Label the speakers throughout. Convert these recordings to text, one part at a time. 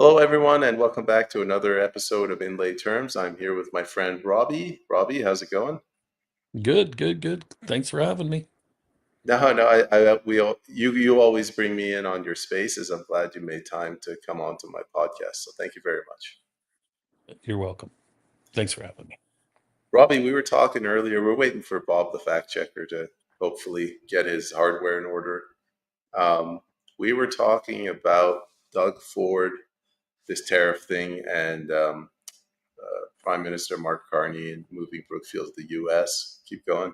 Speaker 1: Hello, everyone, and welcome back to another episode of In Lay Terms. I'm here with my friend Robbie. Robbie, how's it going?
Speaker 2: Good, good, good. Thanks for having me.
Speaker 1: No, you always bring me in on your spaces. I'm glad you made time to come on to my podcast. So thank you very much.
Speaker 2: You're welcome. Thanks for having me.
Speaker 1: Robbie, we were talking earlier. We're waiting for Bob the fact checker to hopefully get his hardware in order. Um, we were talking about Doug Ford, this tariff thing, and Prime Minister Mark Carney and moving Brookfield to the U.S. Keep going.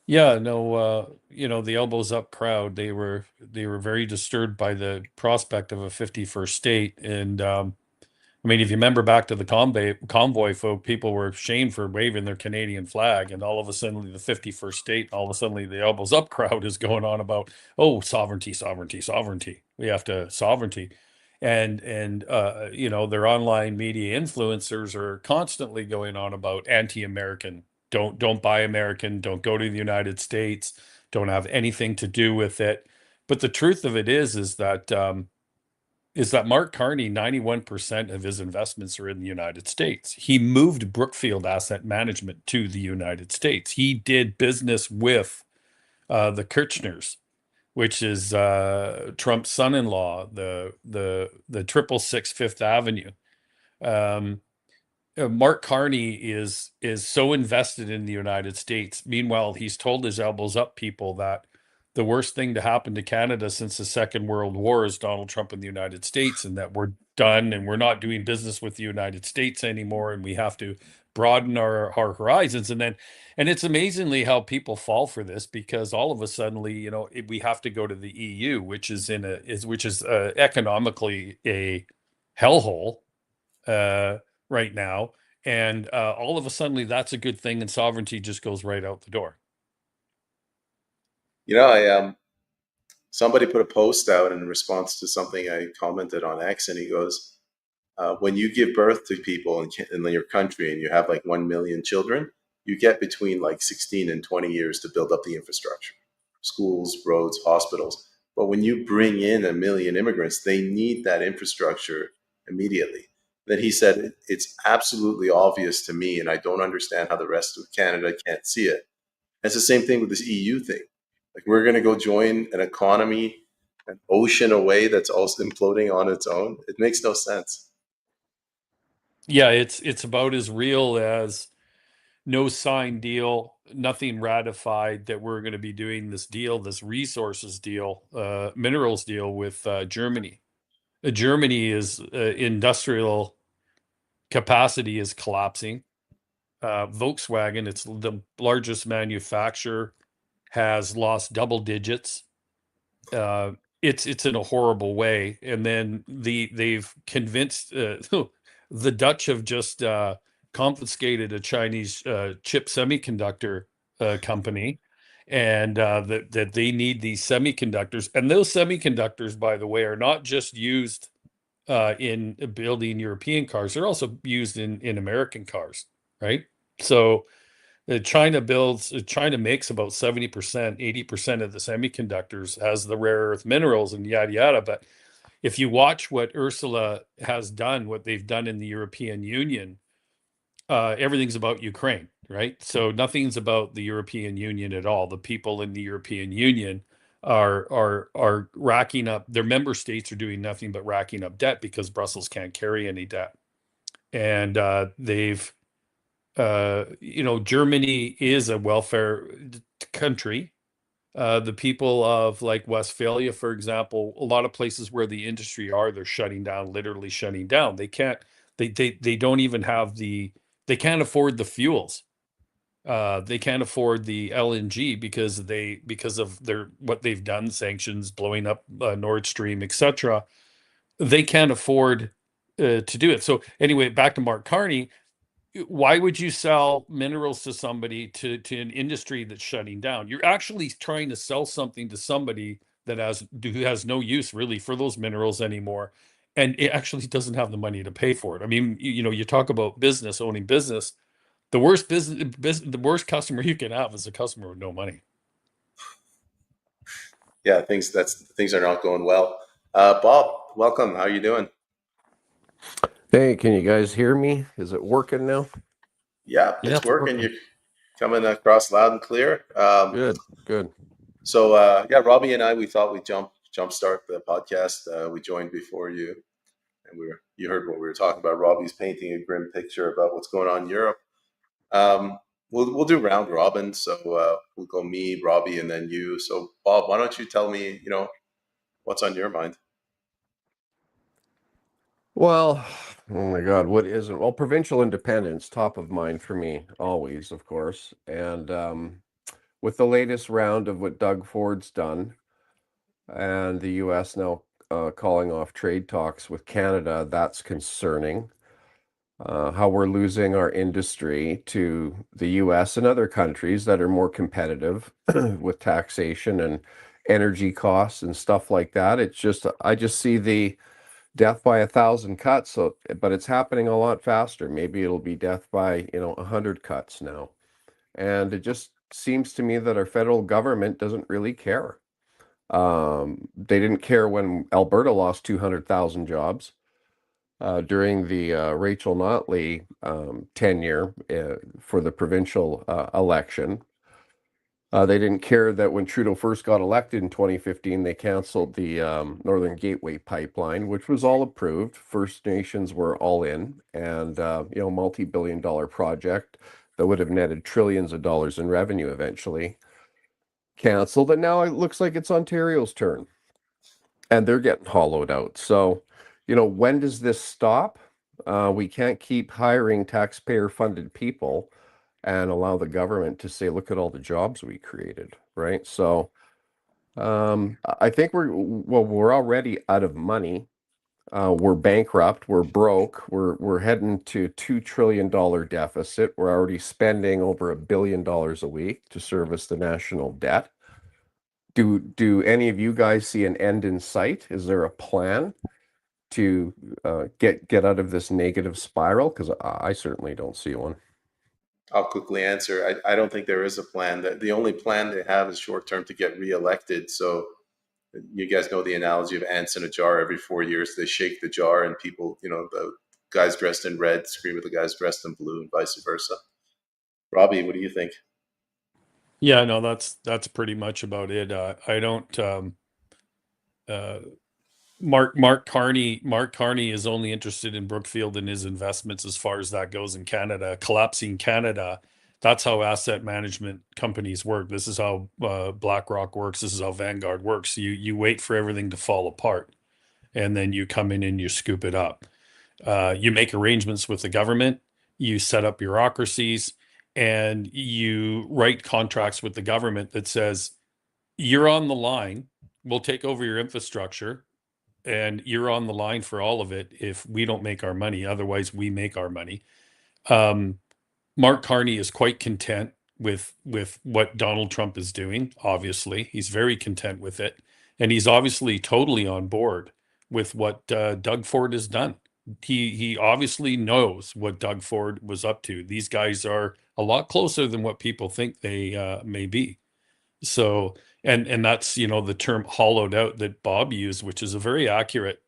Speaker 2: Yeah, no, the elbows up crowd, they were very disturbed by the prospect of a 51st state. And I mean, if you remember back to the convoy folk, people were shamed for waving their Canadian flag, and all of a sudden the 51st state, all of a sudden the elbows up crowd is going on about, oh, sovereignty, sovereignty, sovereignty. We have to sovereignty. And their online media influencers are constantly going on about anti-American. Don't buy American, don't go to the United States, don't have anything to do with it. But the truth of it is that Mark Carney, 91% of his investments are in the United States. He moved Brookfield Asset Management to the United States. He did business with the Kirchners, which is Trump's son-in-law, the 666 Fifth Avenue. Um, Mark Carney is so invested in the United States. Meanwhile, he's told his elbows up people that the worst thing to happen to Canada since the Second World War is Donald Trump in the United States, and that we're done and we're not doing business with the United States anymore, and we have to broaden our horizons. And it's amazingly how people fall for this, because all of a suddenly, we have to go to the EU, which is economically a hellhole right now. And all of a sudden, that's a good thing, and sovereignty just goes right out the door.
Speaker 1: I somebody put a post out in response to something I commented on X, and he goes, "When you give birth to people in your country and you have like 1 million children, you get between like 16 and 20 years to build up the infrastructure, schools, roads, hospitals. But when you bring in 1 million immigrants, they need that infrastructure immediately." Then he said, "It's absolutely obvious to me, and I don't understand how the rest of Canada can't see it." It's the same thing with this EU thing. Like we're going to go join an economy, an ocean away that's also imploding on its own. It makes no sense.
Speaker 2: Yeah, it's about as real as no signed deal, nothing ratified, that we're going to be doing this deal, this resources deal, minerals deal with Germany. Germany is industrial capacity is collapsing. Volkswagen, it's the largest manufacturer, has lost double digits. uh, it's in a horrible way. And then they've convinced the Dutch have just confiscated a Chinese chip semiconductor company, and that they need these semiconductors. And those semiconductors, by the way, are not just used in building European cars; they're also used in American cars, right? So China makes about 70%, 80% of the semiconductors, as the rare earth minerals and yada yada. But if you watch what Ursula has done, what they've done in the European Union, everything's about Ukraine, right? So nothing's about the European Union at all. The people in the European Union are racking up, their member states are doing nothing but racking up debt because Brussels can't carry any debt. And Germany is a welfare country. The people of like Westphalia, for example, a lot of places where the industry are, they're shutting down, literally shutting down. They can't, they don't even have they can't afford the fuels. They can't afford the LNG because of what they've done, sanctions, blowing up Nord Stream, etc. They can't afford to do it. So anyway, back to Mark Carney. Why would you sell minerals to somebody, to an industry that's shutting down? You're actually trying to sell something to somebody who has no use really for those minerals anymore, and it actually doesn't have the money to pay for it. I mean, you talk about business, owning business. The worst customer you can have is a customer with no money.
Speaker 1: Yeah, things are not going well. Bob, welcome. How you doing?
Speaker 3: Hey, can you guys hear me? Is it working now?
Speaker 1: Yeah,
Speaker 2: Yeah,
Speaker 1: it's
Speaker 2: it's
Speaker 1: working.
Speaker 2: working.
Speaker 1: You're coming across loud and clear.
Speaker 3: Good, good.
Speaker 1: Yeah, Robbie and I, we thought we'd jumpstart the podcast. We joined before you, and you heard what we were talking about. Robbie's painting a grim picture about what's going on in Europe. Um, we'll do round robin. We'll go me, Robbie, and then you. So Bob, why don't you tell me, what's on your mind?
Speaker 3: Well, oh my God, what isn't? Well, provincial independence, top of mind for me, always, of course. And with the latest round of what Doug Ford's done, and the US now calling off trade talks with Canada, that's concerning. How we're losing our industry to the US and other countries that are more competitive with taxation and energy costs and stuff like that. I just see the death by 1,000 cuts. So, but it's happening a lot faster. Maybe it'll be death by, 100 cuts now. And it just seems to me that our federal government doesn't really care. They didn't care when Alberta lost 200,000 jobs during the Rachel Notley tenure for the provincial election. They didn't care that when Trudeau first got elected in 2015, they canceled the Northern Gateway pipeline, which was all approved. First Nations were all in, and multi-billion-dollar project that would have netted trillions of dollars in revenue eventually canceled. And now it looks like it's Ontario's turn, and they're getting hollowed out. So, when does this stop? We can't keep hiring taxpayer-funded people and allow the government to say, look at all the jobs we created, right? So I think we're already out of money. We're bankrupt, we're broke, we're heading to $2 trillion deficit. We're already spending over $1 billion a week to service the national debt. Do any of you guys see an end in sight? Is there a plan to get out of this negative spiral? Because I certainly don't see one.
Speaker 1: I'll quickly answer. I don't think there is a plan. The only plan they have is short term to get reelected. So you guys know the analogy of ants in a jar. Every 4 years, they shake the jar, and people, the guys dressed in red scream at the guys dressed in blue, and vice versa. Robbie, what do you think?
Speaker 2: Yeah, no, that's pretty much about it. I don't. Uh, Mark Carney is only interested in Brookfield and his investments as far as that goes in Canada. Collapsing Canada. That's how asset management companies work. This is how BlackRock works. This is how Vanguard works. You wait for everything to fall apart, and then you come in and you scoop it up. You make arrangements with the government, you set up bureaucracies, and you write contracts with the government that says, you're on the line, we'll take over your infrastructure, and you're on the line for all of it if we don't make our money. Otherwise, we make our money. Um, Mark Carney is quite content with what Donald Trump is doing. Obviously, he's very content with it, and he's obviously totally on board with what Doug Ford has done. He obviously knows what Doug Ford was up to. These guys are a lot closer than what people think they may be. So, and that's, the term hollowed out that Bob used, which is a very accurate,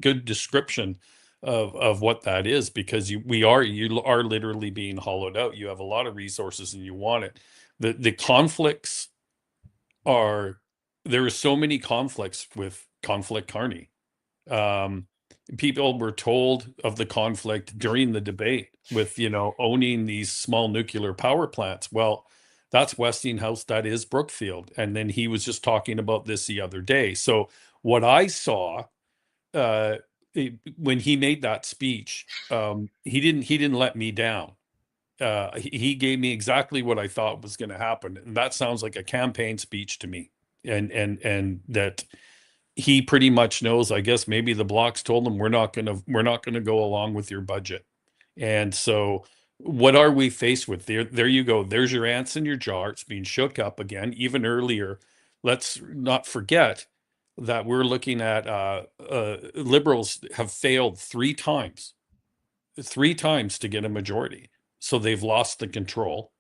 Speaker 2: good description of what that is, because you are literally being hollowed out. You have a lot of resources and you want it. The conflicts are, there are so many conflicts with Conflict Carney. Um, People were told of the conflict during the debate with, owning these small nuclear power plants. Well, that's Westinghouse, that is Brookfield. And then he was just talking about this the other day. So what I saw uh, when he made that speech, he didn't let me down. He gave me exactly what I thought was going to happen, and that sounds like a campaign speech to me. And that he pretty much knows, I guess maybe the blocks told him, we're not gonna go along with your budget. And so what are we faced with? There you go. There's your ants in your jar. It's being shook up again. Even earlier, let's not forget that we're looking at liberals have failed three times to get a majority. So they've lost the control.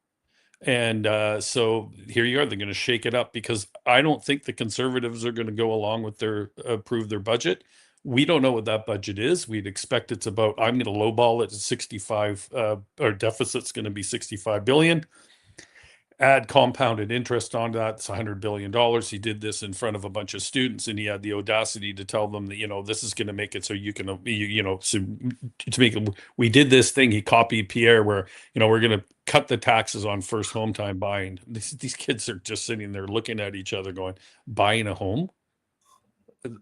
Speaker 2: And so here you are. They're going to shake it up because I don't think the Conservatives are going to go along with their approve their budget. We don't know what that budget is. We'd expect it's about, I'm going to lowball it to 65, our deficit's going to be 65 billion. Add compounded interest on that, it's $100 billion. He did this in front of a bunch of students, and he had the audacity to tell them that, this is going to make it so you can, so to make it, we did this thing. He copied Pierre where, we're going to cut the taxes on first home time buying. These kids are just sitting there looking at each other going, buying a home?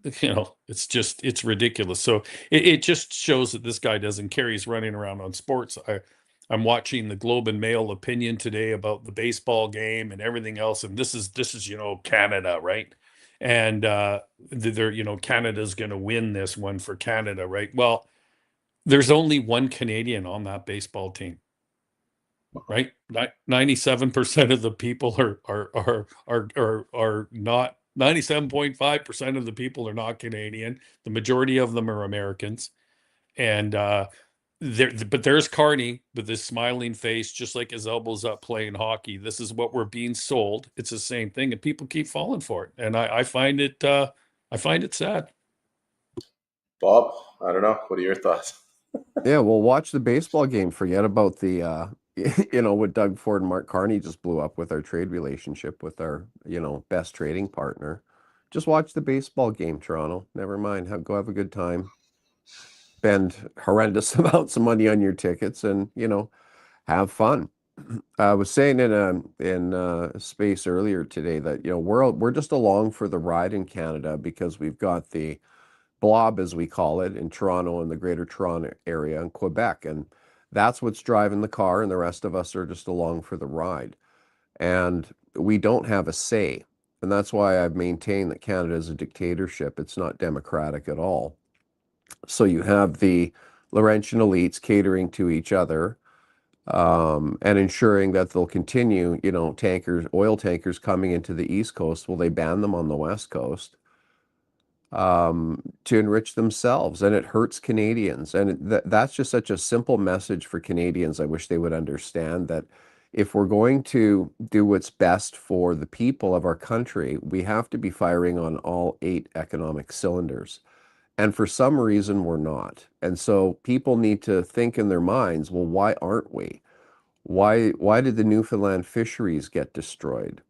Speaker 2: It's ridiculous. So it just shows that this guy doesn't care. He's running around on sports. I'm watching the Globe and Mail opinion today about the baseball game and everything else. And this is Canada, right? And they're Canada's going to win this one for Canada, right? Well, there's only one Canadian on that baseball team, right? 97% of the people are not. 97.5% of the people are not Canadian. The majority of them are Americans. And but there's Carney with this smiling face, just like his elbows up playing hockey. This is what we're being sold. It's the same thing, and people keep falling for it. And I find it sad.
Speaker 1: Bob, I don't know. What are your thoughts?
Speaker 3: Yeah, well, watch the baseball game. Forget about the, what Doug Ford and Mark Carney just blew up with our trade relationship with our, best trading partner. Just watch the baseball game, Toronto. Never mind. Go have a good time. Spend horrendous amounts of money on your tickets and, have fun. I was saying in a space earlier today that, we're just along for the ride in Canada because we've got the blob, as we call it, in Toronto and the Greater Toronto area and Quebec. And that's what's driving the car, and the rest of us are just along for the ride. And we don't have a say. And that's why I've maintained that Canada is a dictatorship. It's not democratic at all. So you have the Laurentian elites catering to each other, and ensuring that they'll continue, oil tankers coming into the East Coast. Will they ban them on the West Coast? To enrich themselves, and it hurts Canadians. And that's just such a simple message for Canadians. I wish they would understand that if we're going to do what's best for the people of our country, we have to be firing on all 8 economic cylinders. And for some reason, we're not. And so people need to think in their minds, well, why aren't we? Why did the Newfoundland fisheries get destroyed?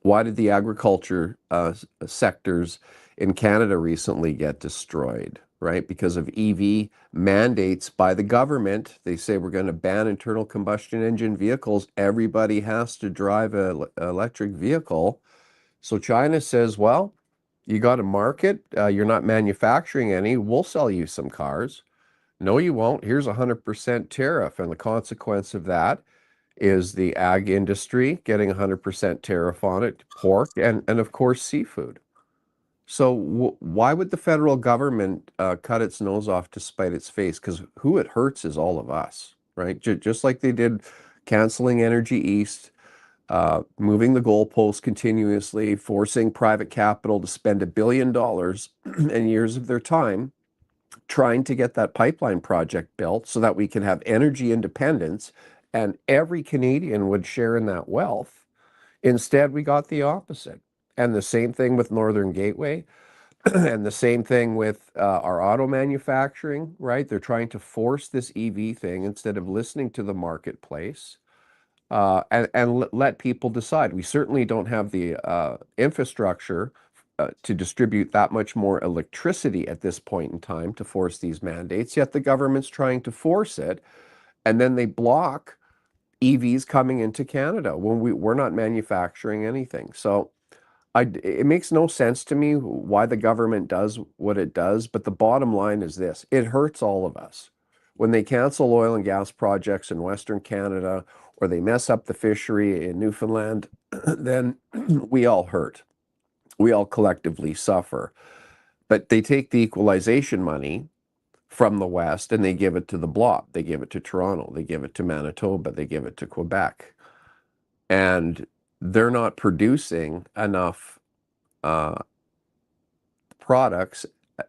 Speaker 3: Why did the agriculture sectors in Canada recently get destroyed, right? Because of EV mandates by the government. They say we're going to ban internal combustion engine vehicles. Everybody has to drive an electric vehicle. So China says, well, you got a market. You're not manufacturing any. We'll sell you some cars. No, you won't. Here's a 100% tariff. And the consequence of that is the ag industry getting 100% tariff on it, pork, and of course, seafood. So why would the federal government cut its nose off to spite its face? Because who it hurts is all of us, right? Just like they did canceling Energy East, moving the goalposts continuously, forcing private capital to spend $1 billion in years of their time trying to get that pipeline project built so that we can have energy independence and every Canadian would share in that wealth. Instead, we got the opposite. And the same thing with Northern Gateway, and the same thing with our auto manufacturing, right? They're trying to force this EV thing instead of listening to the marketplace, and let people decide. We certainly don't have the infrastructure to distribute that much more electricity at this point in time to force these mandates, yet the government's trying to force it, and then they block EVs coming into Canada when we're not manufacturing anything. So it makes no sense to me why the government does what it does, but the bottom line is this: it hurts all of us. When they cancel oil and gas projects in Western Canada, or they mess up the fishery in Newfoundland, then we all hurt. We all collectively suffer. But they take the equalization money from the West and they give it to the blob. They give it to Toronto. They give it to Manitoba. They give it to Quebec. And they're not producing enough products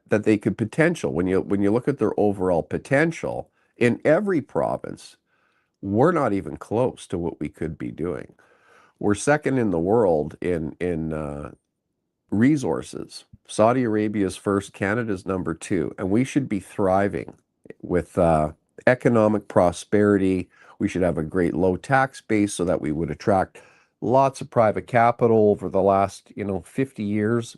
Speaker 3: that they could potential. When you look at their overall potential in every province, we're not even close to what we could be doing. We're second in the world in resources. Saudi Arabia's first, Canada's number two, and we should be thriving with economic prosperity. We should have a great low tax base so that we would attract lots of private capital over the last, 50 years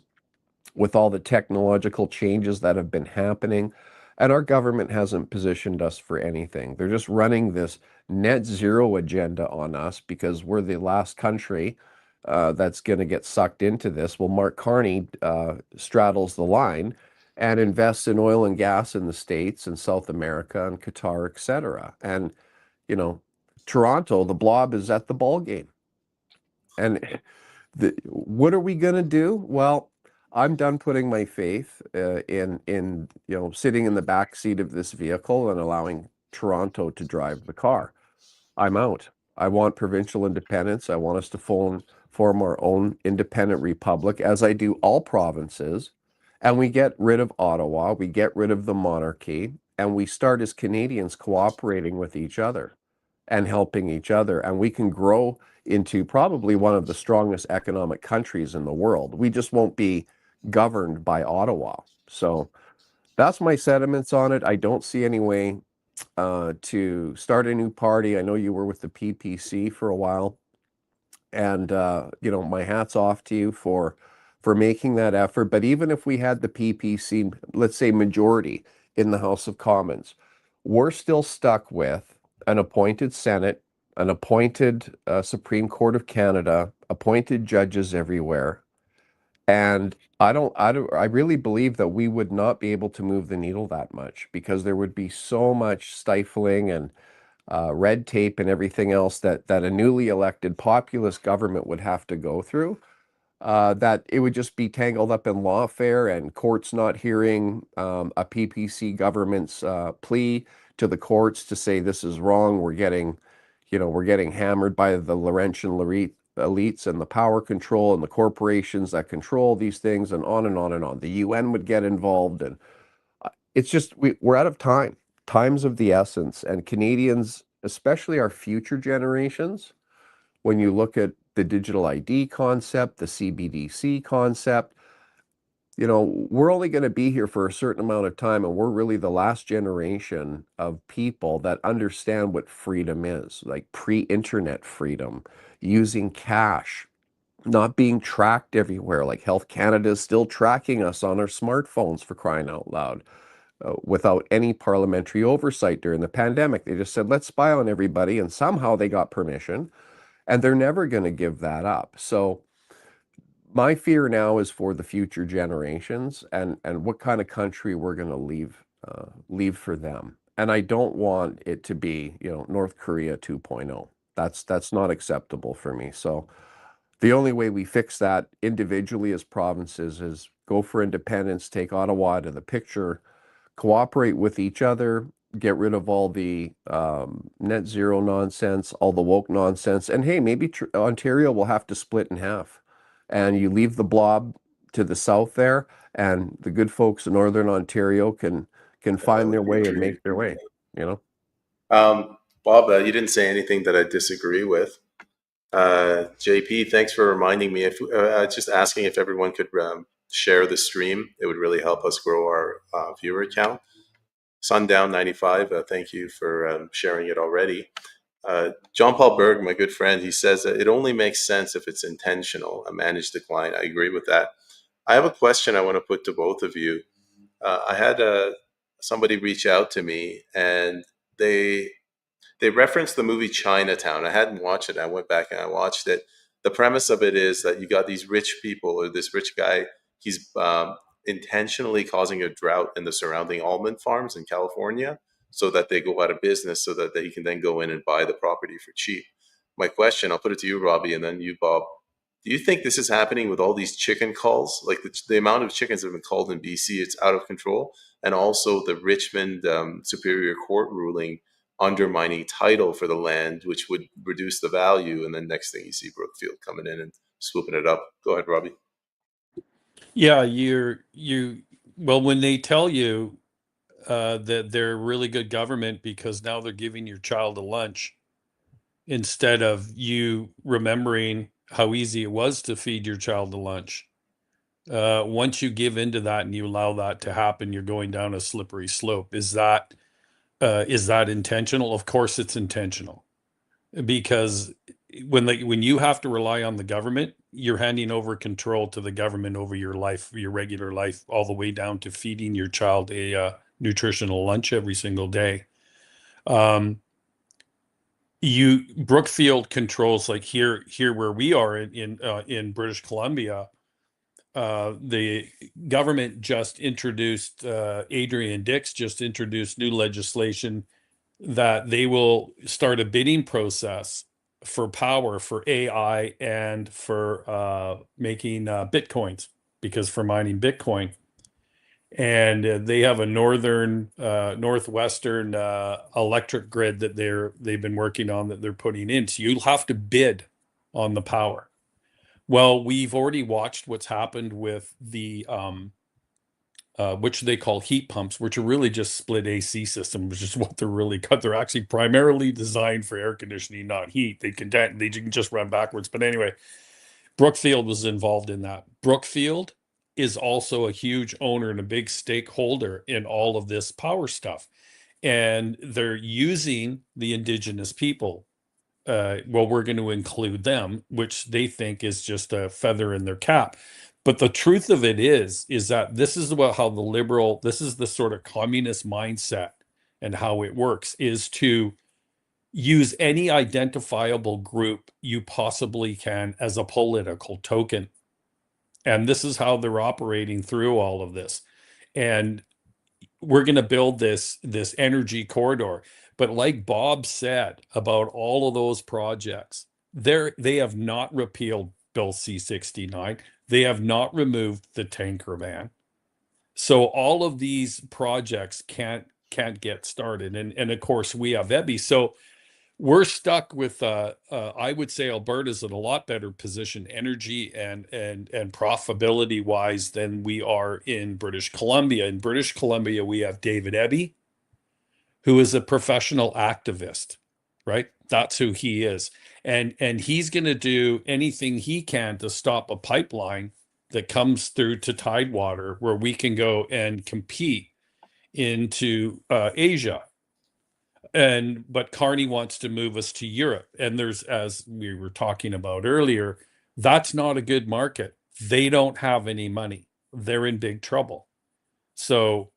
Speaker 3: with all the technological changes that have been happening. And our government hasn't positioned us for anything. They're just running this net zero agenda on us because we're the last country that's going to get sucked into this. Well, Mark Carney straddles the line and invests in oil and gas in the States and South America and Qatar, etc. And, Toronto, the blob is at the ball game. And what are we going to do? Well, I'm done putting my faith in sitting in the back seat of this vehicle and allowing Toronto to drive the car. I'm out. I want provincial independence. I want us to form our own independent republic, as I do all provinces, and we get rid of Ottawa, we get rid of the monarchy, and we start as Canadians cooperating with each other and helping each other, and we can grow into probably one of the strongest economic countries in the world. We just won't be governed by Ottawa. So that's my sentiments on it. I don't see any way to start a new party. I know you were with the PPC for a while, and my hat's off to you for making that effort. But even if we had the PPC, let's say majority in the House of Commons, we're still stuck with an appointed Senate, an appointed Supreme Court of Canada, appointed judges everywhere. And I really believe that we would not be able to move the needle that much because there would be so much stifling and red tape and everything else that a newly elected populist government would have to go through. That it would just be tangled up in lawfare and courts not hearing a PPC government's plea to the courts to say this is wrong. We're getting hammered by the Laurentian elites and the power control and the corporations that control these things, and on and on and on. The UN would get involved, and it's just we're out of time. Time's of the essence, and Canadians, especially our future generations, when you look at the digital ID concept, the CBDC concept, we're only going to be here for a certain amount of time, and we're really the last generation of people that understand what freedom is, like pre-internet freedom, using cash, not being tracked everywhere. Like Health Canada is still tracking us on our smartphones, for crying out loud, without any parliamentary oversight during the pandemic. They just said, let's spy on everybody, and somehow they got permission, and they're never going to give that up. So my fear now is for the future generations and what kind of country we're going to leave for them. And I don't want it to be, North Korea 2.0. That's not acceptable for me. So the only way we fix that individually as provinces is go for independence, take Ottawa out of the picture, cooperate with each other, get rid of all the net zero nonsense, all the woke nonsense. And hey, maybe Ontario will have to split in half. And you leave the blob to the south there, and the good folks in Northern Ontario can find their way and make their way,
Speaker 1: Bob, you didn't say anything that I disagree with. JP, thanks for reminding me. If just asking if everyone could share the stream, it would really help us grow our viewer count. Sundown95, thank you for sharing it already. John Paul Berg, my good friend, he says that it only makes sense if it's intentional, a managed decline. I agree with that. I have a question I want to put to both of you. I had somebody reach out to me, and they referenced the movie Chinatown. I hadn't watched it. I went back and I watched it. The premise of it is that you got these rich people, or this rich guy, he's intentionally causing a drought in the surrounding almond farms in California so that they go out of business, so that they can then go in and buy the property for cheap. My question, I'll put it to you, Robbie, and then you, Bob. Do you think this is happening with all these chicken calls? Like the amount of chickens that have been called in BC, it's out of control. And also the Richmond Superior Court ruling undermining title for the land, which would reduce the value. And then next thing you see Brookfield coming in and swooping it up. Go ahead, Robbie.
Speaker 2: Yeah, well, when they tell you that they're really good government because now they're giving your child a lunch instead of you remembering how easy it was to feed your child to lunch. Once you give into that and you allow that to happen, you're going down a slippery slope. Is that intentional? Of course it's intentional, because when you have to rely on the government, you're handing over control to the government over your life, your regular life, all the way down to feeding your child a nutritional lunch every single day. Brookfield controls, like here where we are in British Columbia. The government just introduced, Adrian Dix just introduced new legislation that they will start a bidding process for power, for AI, and for making bitcoins, because for mining Bitcoin. And they have a northwestern electric grid that they've been working on, that they're putting in. So you'll have to bid on the power. Well, we've already watched what's happened with the which they call heat pumps, which are really just split AC systems, which is what they're really cut. They're actually primarily designed for air conditioning, not heat. They can just run backwards. But anyway, Brookfield was involved in that. Brookfield is also a huge owner and a big stakeholder in all of this power stuff. And they're using the indigenous people. Well, we're going to include them, which they think is just a feather in their cap. But the truth of it is that this is about how this is the sort of communist mindset, and how it works is to use any identifiable group you possibly can as a political token. And this is how they're operating through all of this. And we're going to build this energy corridor. But like Bob said about all of those projects, they have not repealed Bill C-69. They have not removed the tanker ban. So all of these projects can't get started. And of course we have EBI. So we're stuck with I would say Alberta's in a lot better position energy and profitability wise than we are in British Columbia. In British Columbia, we have David Eby, who is a professional activist, right? That's who he is. And he's going to do anything he can to stop a pipeline that comes through to Tidewater, where we can go and compete into Asia. But Carney wants to move us to Europe. And there's, as we were talking about earlier, that's not a good market. They don't have any money. They're in big trouble. So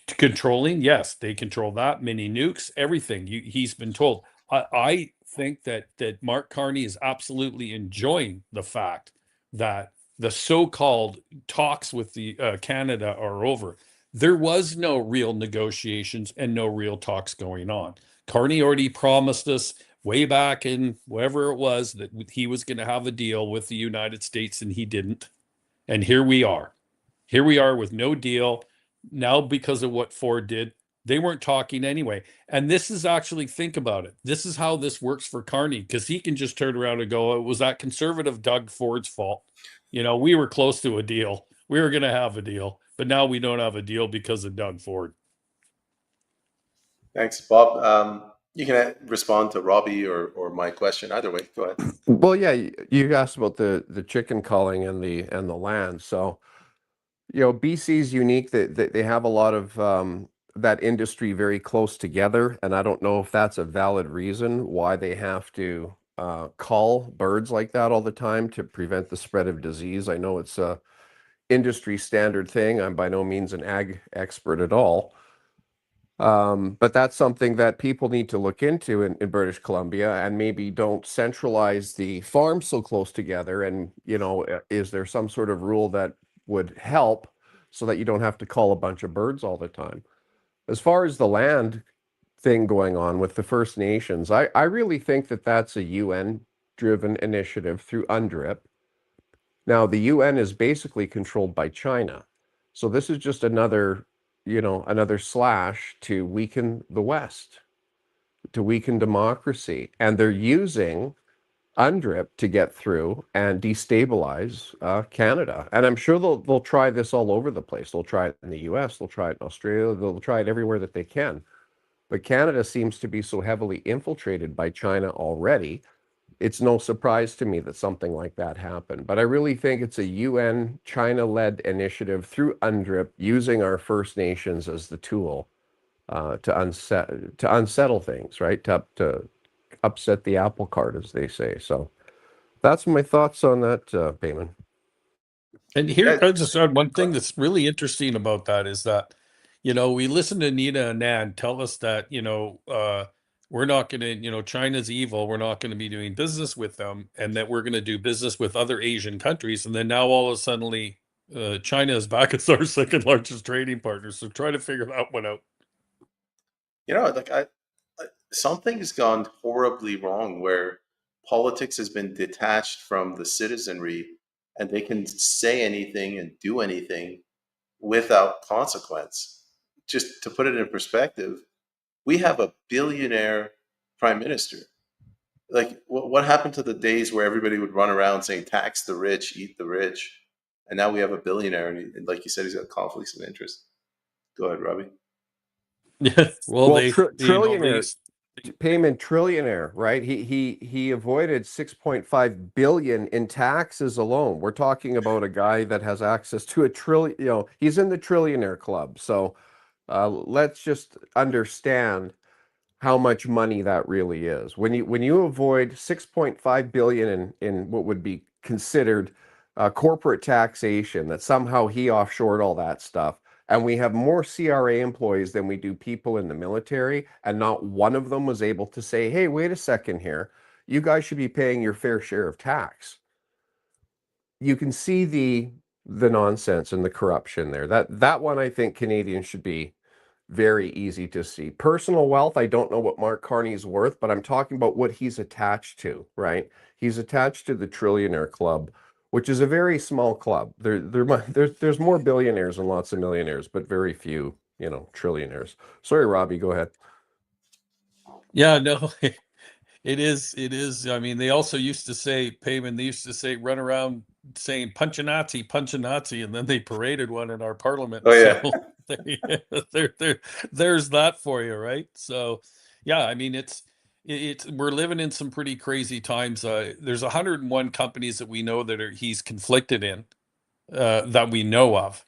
Speaker 2: controlling, yes, they control that, mini nukes, everything. He's been told. I think that Mark Carney is absolutely enjoying the fact that the so-called talks with the Canada are over. There was no real negotiations and no real talks going on. Carney already promised us way back in wherever it was that he was going to have a deal with the United States, and he didn't. And here we are. Here we are with no deal. Now, because of what Ford did, they weren't talking anyway. And this is actually, think about it. This is how this works for Carney, because he can just turn around and go, it was that conservative Doug Ford's fault. We were close to a deal. We were going to have a deal, but now we don't have a deal because of Doug Ford.
Speaker 1: Thanks, Bob. You can respond to Robbie or my question either way. Go ahead.
Speaker 3: Well, yeah, you asked about the chicken calling and the land. So, BC's unique that they have a lot of that industry very close together, and I don't know if that's a valid reason why they have to call birds like that all the time to prevent the spread of disease. I know it's a industry standard thing. I'm by no means an ag expert at all. But that's something that people need to look into in British Columbia, and maybe don't centralize the farms so close together. And, is there some sort of rule that would help so that you don't have to call a bunch of birds all the time? As far as the land thing going on with the First Nations, I really think that that's a UN-driven initiative through UNDRIP. Now, the UN is basically controlled by China. So this is just another slash to weaken the West, to weaken democracy. And they're using UNDRIP to get through and destabilize Canada. And I'm sure they'll try this all over the place. They'll try it in the US, they'll try it in Australia, they'll try it everywhere that they can. But Canada seems to be so heavily infiltrated by China already. It's no surprise to me that something like that happened. But I really think it's a UN China-led initiative through UNDRIP, using our First Nations as the tool to unsettle things, right? To upset the apple cart, as they say. So that's my thoughts on that, Payman.
Speaker 2: And here,
Speaker 1: Yeah,
Speaker 2: I'll just add one thing that's really interesting about that is that, we listen to Nina and Nan tell us that, we're not going to, China's evil. We're not going to be doing business with them, and that we're going to do business with other Asian countries. And then now all of a sudden, China is back as our second largest trading partner. So try to figure that one out.
Speaker 1: like something's gone horribly wrong where politics has been detached from the citizenry, and they can say anything and do anything without consequence. Just to put it in perspective, we have a billionaire prime minister. Like, what happened to the days where everybody would run around saying tax the rich, eat the rich? And now we have a billionaire, and like you said, he's got conflicts of interest. Go ahead, Robbie.
Speaker 2: Yeah. Well,
Speaker 3: Well,
Speaker 2: they,
Speaker 3: trillionaire Payment trillionaire, right? He avoided 6.5 billion in taxes alone. We're talking about a guy that has access to a trillion, he's in the trillionaire club. So let's just understand how much money that really is. When you avoid 6.5 billion in what would be considered corporate taxation, that somehow he offshored all that stuff, and we have more CRA employees than we do people in the military, and not one of them was able to say, hey, wait a second here, you guys should be paying your fair share of tax. You can see the nonsense and the corruption there. That one, I think Canadians should be very easy to see. Personal wealth, I don't know what Mark Carney's worth, but I'm talking about what he's attached to, right? He's attached to the Trillionaire Club, which is a very small club. There's more billionaires and lots of millionaires, but very few, trillionaires. Sorry, Robbie, go ahead.
Speaker 2: Yeah, no, it is. I mean, they also used to say, Payman, they used to say, run around saying punch a Nazi, and then they paraded one in our parliament.
Speaker 1: Oh yeah.
Speaker 2: So there's that for you, right? So yeah, I mean, it's we're living in some pretty crazy times. There's 101 companies that we know that he's conflicted in, that we know of.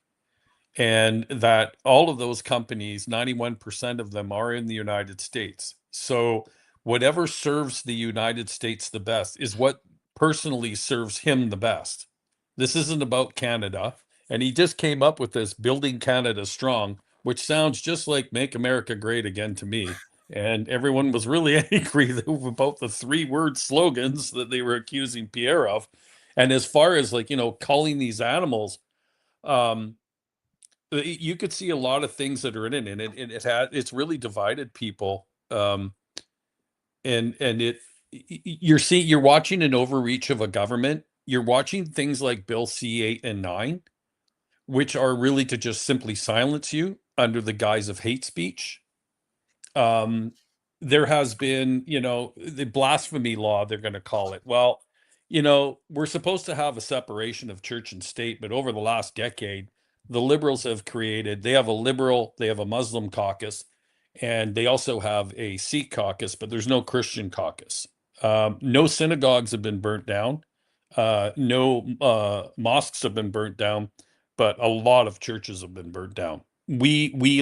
Speaker 2: And that all of those companies, 91% of them are in the United States. So whatever serves the United States the best is what personally serves him the best. This isn't about Canada. And he just came up with this building Canada strong, which sounds just like make America great again to me. And everyone was really angry about the 3-word slogans that they were accusing Pierre of. And as far as calling these animals, um, you could see a lot of things that are in it, and it's really divided people. And you're watching an overreach of a government. You're watching things like Bill C-8 and 9, which are really to just simply silence you under the guise of hate speech. There has been, the blasphemy law, they're going to call it. Well, we're supposed to have a separation of church and state, but over the last decade, the liberals have they have a Muslim caucus, and they also have a Sikh caucus, but there's no Christian caucus. No synagogues have been burnt down. No mosques have been burnt down, but a lot of churches have been burnt down. We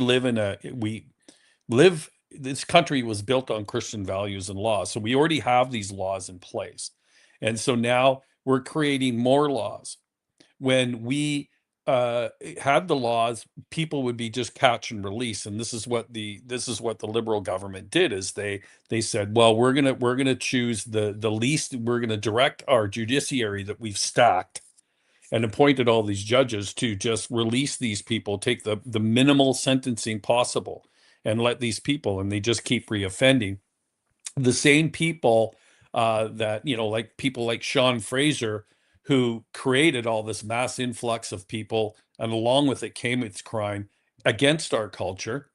Speaker 2: live this country was built on Christian values and laws. So we already have these laws in place. And so now we're creating more laws. When we had the laws, people would be just catch and release. And this is what the liberal government did, is they said, well, we're gonna choose the least, we're gonna direct our judiciary that we've stacked and appointed all these judges to just release these people, take the minimal sentencing possible, and let these people, and they just keep reoffending. The same people that, like people like Sean Fraser, who created all this mass influx of people, and along with it came its crime against our culture,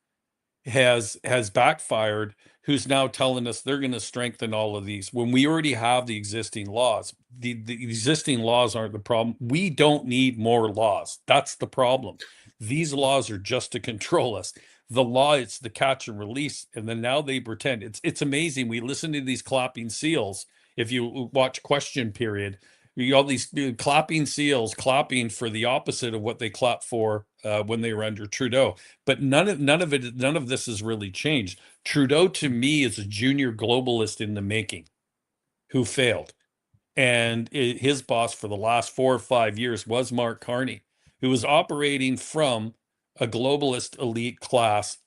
Speaker 2: has backfired, who's now telling us they're going to strengthen all of these when we already have the existing laws. The existing laws aren't the problem. We don't need more laws. That's the problem. These laws are just to control us. The law, it's the catch and release, and then now they pretend. It's amazing. We listen to these clapping seals. If you watch Question Period, you all these clapping seals clapping for the opposite of what they clapped for when they were under Trudeau. But none of this has really changed. Trudeau, to me, is a junior globalist in the making who failed. And his boss for the last 4 or 5 years was Mark Carney, who was operating from a globalist elite class,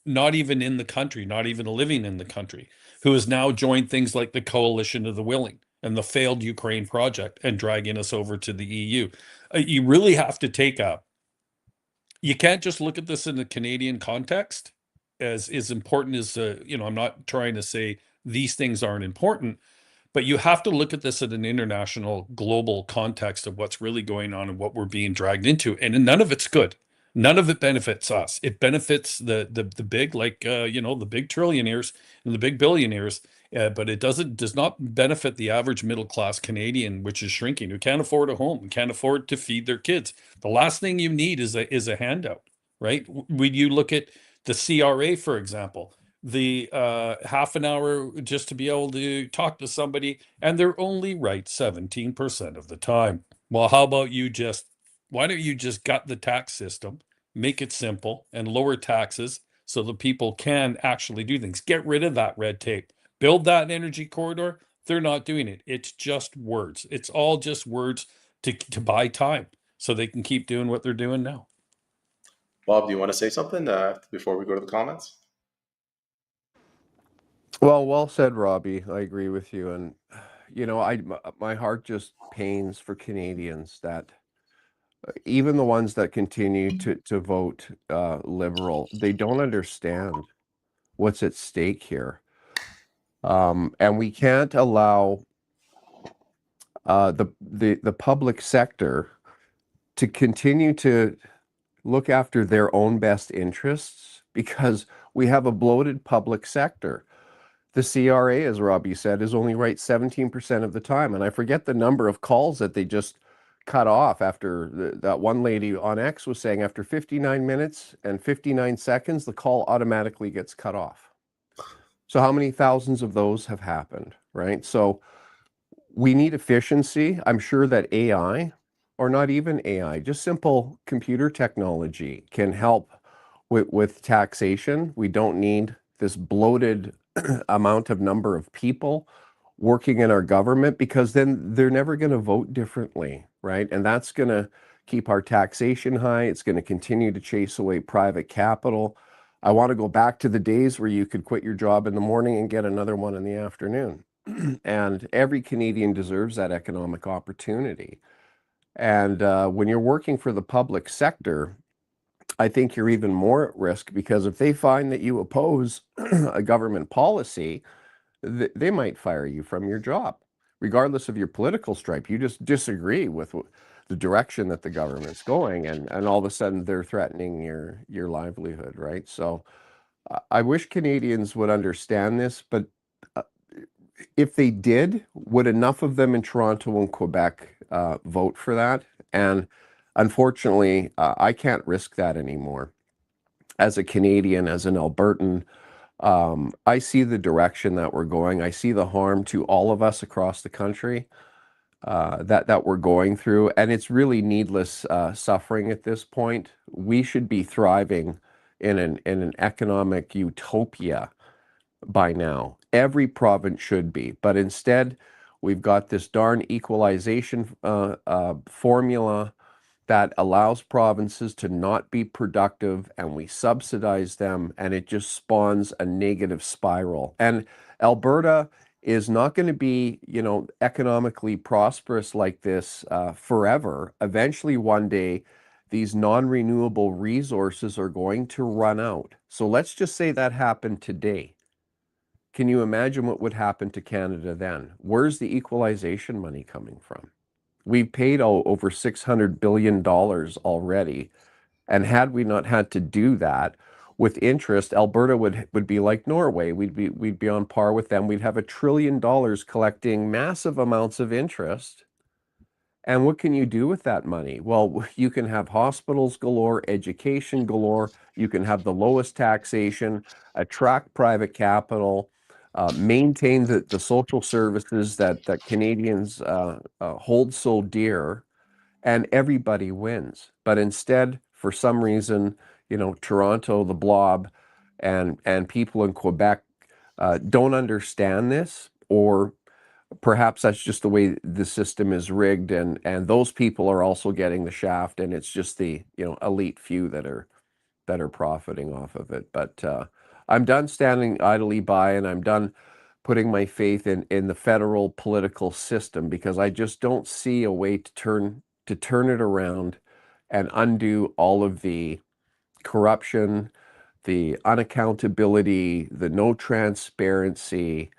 Speaker 2: not even in the country, not even living in the country, who has now joined things like the Coalition of the Willing and the failed Ukraine project and dragging us over to the EU. You really have to you can't just look at this in the Canadian context as important as, I'm not trying to say these things aren't important, but you have to look at this in an international, global context of what's really going on and what we're being dragged into. And none of it's good. None of it benefits us. It benefits the big, like the big trillionaires and the big billionaires, but it does not benefit the average middle class Canadian, which is shrinking, who can't afford a home, who can't afford to feed their kids. The last thing you need is a handout, right? When you look at the CRA, for example, the half an hour just to be able to talk to somebody, and they're only right 17% of the time. Well, how about why don't you just gut the tax system, make it simple, and lower taxes so the people can actually do things? Get rid of that red tape. Build that energy corridor. They're not doing it. It's just words. It's all just words to buy time so they can keep doing what they're doing now.
Speaker 1: Bob, do you want to say something before we go to the comments?
Speaker 3: Well said, Robbie. I agree with you. And, my heart just pains for Canadians that even the ones that continue to vote liberal, they don't understand what's at stake here. And we can't allow the public sector to continue to look after their own best interests because we have a bloated public sector. The CRA, as Robbie said, is only right 17% of the time. And I forget the number of calls that they just cut off after that one lady on X was saying after 59 minutes and 59 seconds, the call automatically gets cut off. So how many thousands of those have happened, right? So we need efficiency. I'm sure that AI, or not even AI, just simple computer technology can help with taxation. We don't need this bloated amount of number of people working in our government because then they're never going to vote differently, right? And that's going to keep our taxation high. It's going to continue to chase away private capital. I want to go back to the days where you could quit your job in the morning and get another one in the afternoon. And every Canadian deserves that economic opportunity. And when you're working for the public sector, I think you're even more at risk because if they find that you oppose a government policy, they might fire you from your job, regardless of your political stripe. You just disagree with the direction that the government's going, and all of a sudden they're threatening your livelihood, right? So I wish Canadians would understand this, but if they did, would enough of them in Toronto and Quebec vote for that? And unfortunately, I can't risk that anymore. As a Canadian, as an Albertan, I see the direction that we're going. I see the harm to all of us across the country that we're going through, and it's really needless suffering at this point. We should be thriving in an economic utopia by now. Every province should be, but instead we've got this darn equalization formula that allows provinces to not be productive, and we subsidize them, and it just spawns a negative spiral. And Alberta is not going to be, economically prosperous like this forever. Eventually, one day, these non-renewable resources are going to run out. So let's just say that happened today. Can you imagine what would happen to Canada then? Where's the equalization money coming from? We've paid over $600 billion already. And had we not had to do that with interest, Alberta would be like Norway. We'd be on par with them. We'd have $1 trillion collecting massive amounts of interest. And what can you do with that money? Well, you can have hospitals galore, education galore. You can have the lowest taxation, attract private capital, maintain the social services that Canadians hold so dear, and everybody wins. But instead, for some reason, Toronto, the blob, and people in Quebec don't understand this, or perhaps that's just the way the system is rigged, and those people are also getting the shaft, and it's just the elite few that are profiting off of it. But I'm done standing idly by, and I'm done putting my faith in the federal political system, because I just don't see a way to turn it around and undo all of the corruption, the unaccountability, the no transparency.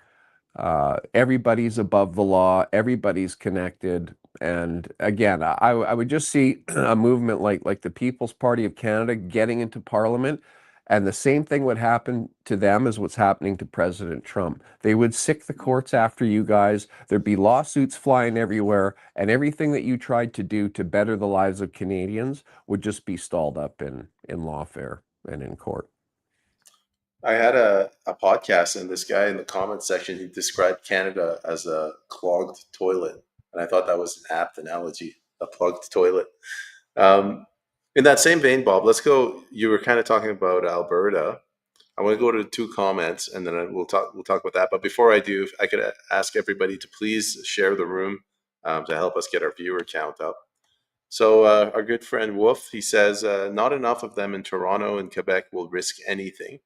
Speaker 3: Everybody's above the law, everybody's connected. And again, I would just see a movement like the People's Party of Canada getting into Parliament, and the same thing would happen to them as what's happening to President Trump. They would sick the courts after you guys. There'd be lawsuits flying everywhere, and everything that you tried to do to better the lives of Canadians would just be stalled up in lawfare and in court.
Speaker 1: I had a podcast, and this guy in the comments section, he described Canada as a clogged toilet. And I thought that was an apt analogy, a plugged toilet. Um, in that same vein, Bob, let's go. You were kind of talking about Alberta. I want to go to 2 comments, and then we'll talk about that. But before I do, if I could ask everybody to please share the room to help us get our viewer count up. So our good friend Wolf, he says, not enough of them in Toronto and Quebec will risk anything.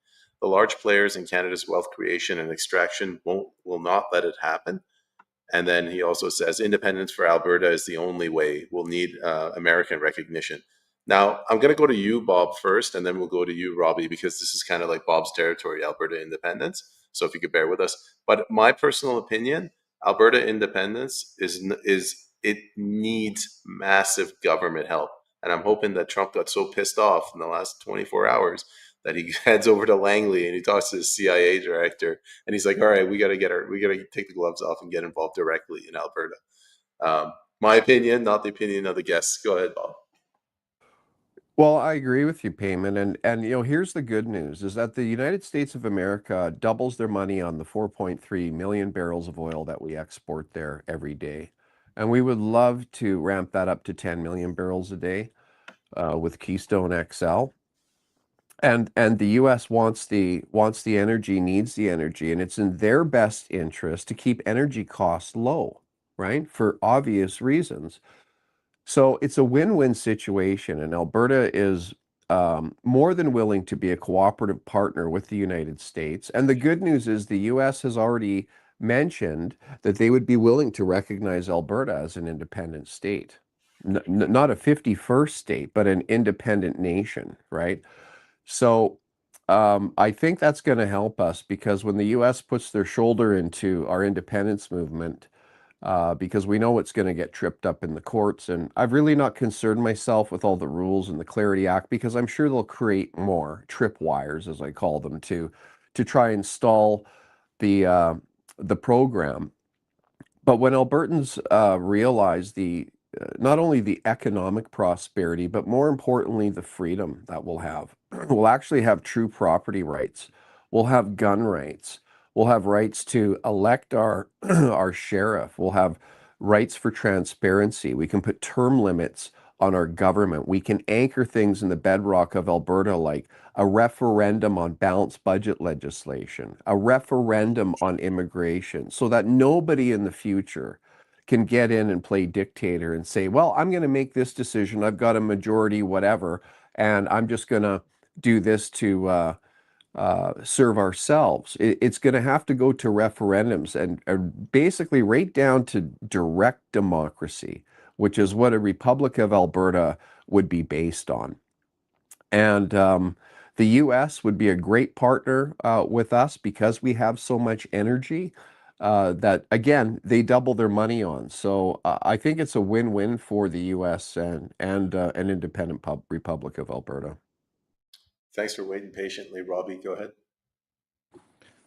Speaker 1: The large players in Canada's wealth creation and extraction will not let it happen. And then he also says independence for Alberta is the only way. We'll need American recognition. Now, I'm going to go to you, Bob, first, and then we'll go to you, Robbie, because this is kind of like Bob's territory, Alberta independence. So if you could bear with us. But my personal opinion, Alberta independence is it needs massive government help. And I'm hoping that Trump got so pissed off in the last 24 hours that he heads over to Langley and he talks to the CIA director, and he's like, "All right, we got to take the gloves off and get involved directly in Alberta." My opinion, not the opinion of the guests. Go ahead, Bob.
Speaker 3: Well, I agree with you, Payman. And here's the good news is that the United States of America doubles their money on the 4.3 million barrels of oil that we export there every day. And we would love to ramp that up to 10 million barrels a day with Keystone XL. And the US wants the energy, needs the energy, and it's in their best interest to keep energy costs low, right? For obvious reasons. So it's a win-win situation, and Alberta is more than willing to be a cooperative partner with the United States. And the good news is the US has already mentioned that they would be willing to recognize Alberta as an independent state. Not a 51st state, but an independent nation, right? So I think that's going to help us, because when the US puts their shoulder into our independence movement, because we know it's going to get tripped up in the courts. And I've really not concerned myself with all the rules in the Clarity Act, because I'm sure they'll create more tripwires, as I call them, to try and stall the program. But when Albertans realize not only the economic prosperity, but more importantly, the freedom that we'll have, we'll actually have true property rights. We'll have gun rights. We'll have rights to elect our our sheriff. We'll have rights for transparency. We can put term limits on our government. We can anchor things in the bedrock of Alberta, like a referendum on balanced budget legislation, a referendum on immigration, so that nobody in the future can get in and play dictator and say, well, I'm going to make this decision. I've got a majority, whatever, and I'm just going to do this to serve ourselves. It's going to have to go to referendums and basically right down to direct democracy, which is what a Republic of Alberta would be based on. And the US would be a great partner with us, because we have so much energy that, again, they double their money on. So I think it's a win-win for the US and an independent Republic of Alberta.
Speaker 1: Thanks for waiting patiently, Robbie. Go ahead.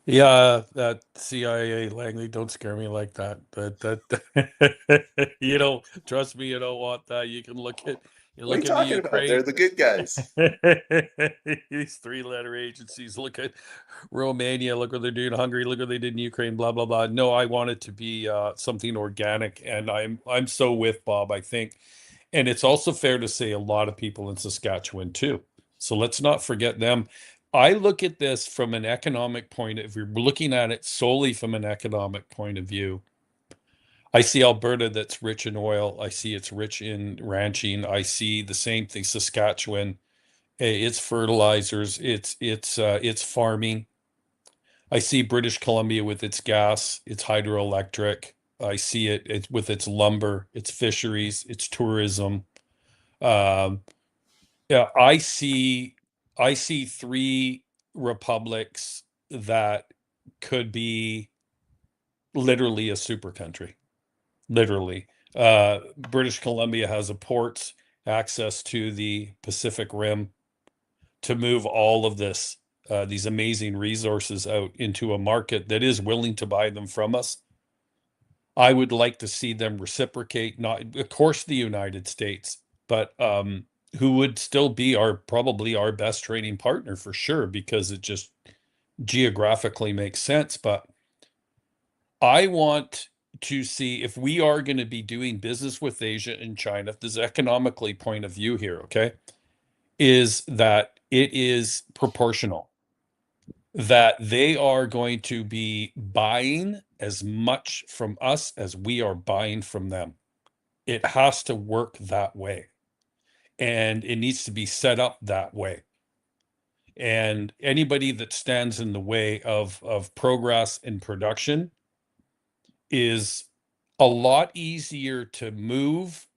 Speaker 2: Yeah, that CIA Langley, don't scare me like that. That you don't trust me, you don't want that. You
Speaker 1: What are you
Speaker 2: look at the
Speaker 1: talking about? They're
Speaker 2: Ukraine.
Speaker 1: the good guys.
Speaker 2: These three-letter agencies. Look at Romania, look what they're doing. Hungary, look what they did in Ukraine, blah blah blah. No, I want it to be something organic, and I'm so with Bob, I think. And it's also fair to say a lot of people in Saskatchewan too. So let's not forget them. I look at this from an economic point. If you're looking at it solely from an economic point of view, I see Alberta that's rich in oil. I see it's rich in ranching. I see the same thing, Saskatchewan. It's fertilizers. It's farming. I see British Columbia with its gas, its hydroelectric. I see it with its lumber, its fisheries, its tourism. Um, yeah, I see three republics that could be literally a super country. Literally. British Columbia has a port, access to the Pacific Rim to move all of these amazing resources out into a market that is willing to buy them from us. I would like to see them reciprocate, not, of course, the United States, but who would still be probably our best trading partner for sure, because it just geographically makes sense. But I want to see if we are going to be doing business with Asia and China, if there's economically point of view here, okay, is that it is proportional, that they are going to be buying as much from us as we are buying from them. It has to work that way, and it needs to be set up that way. And anybody that stands in the way of progress and production is a lot easier to move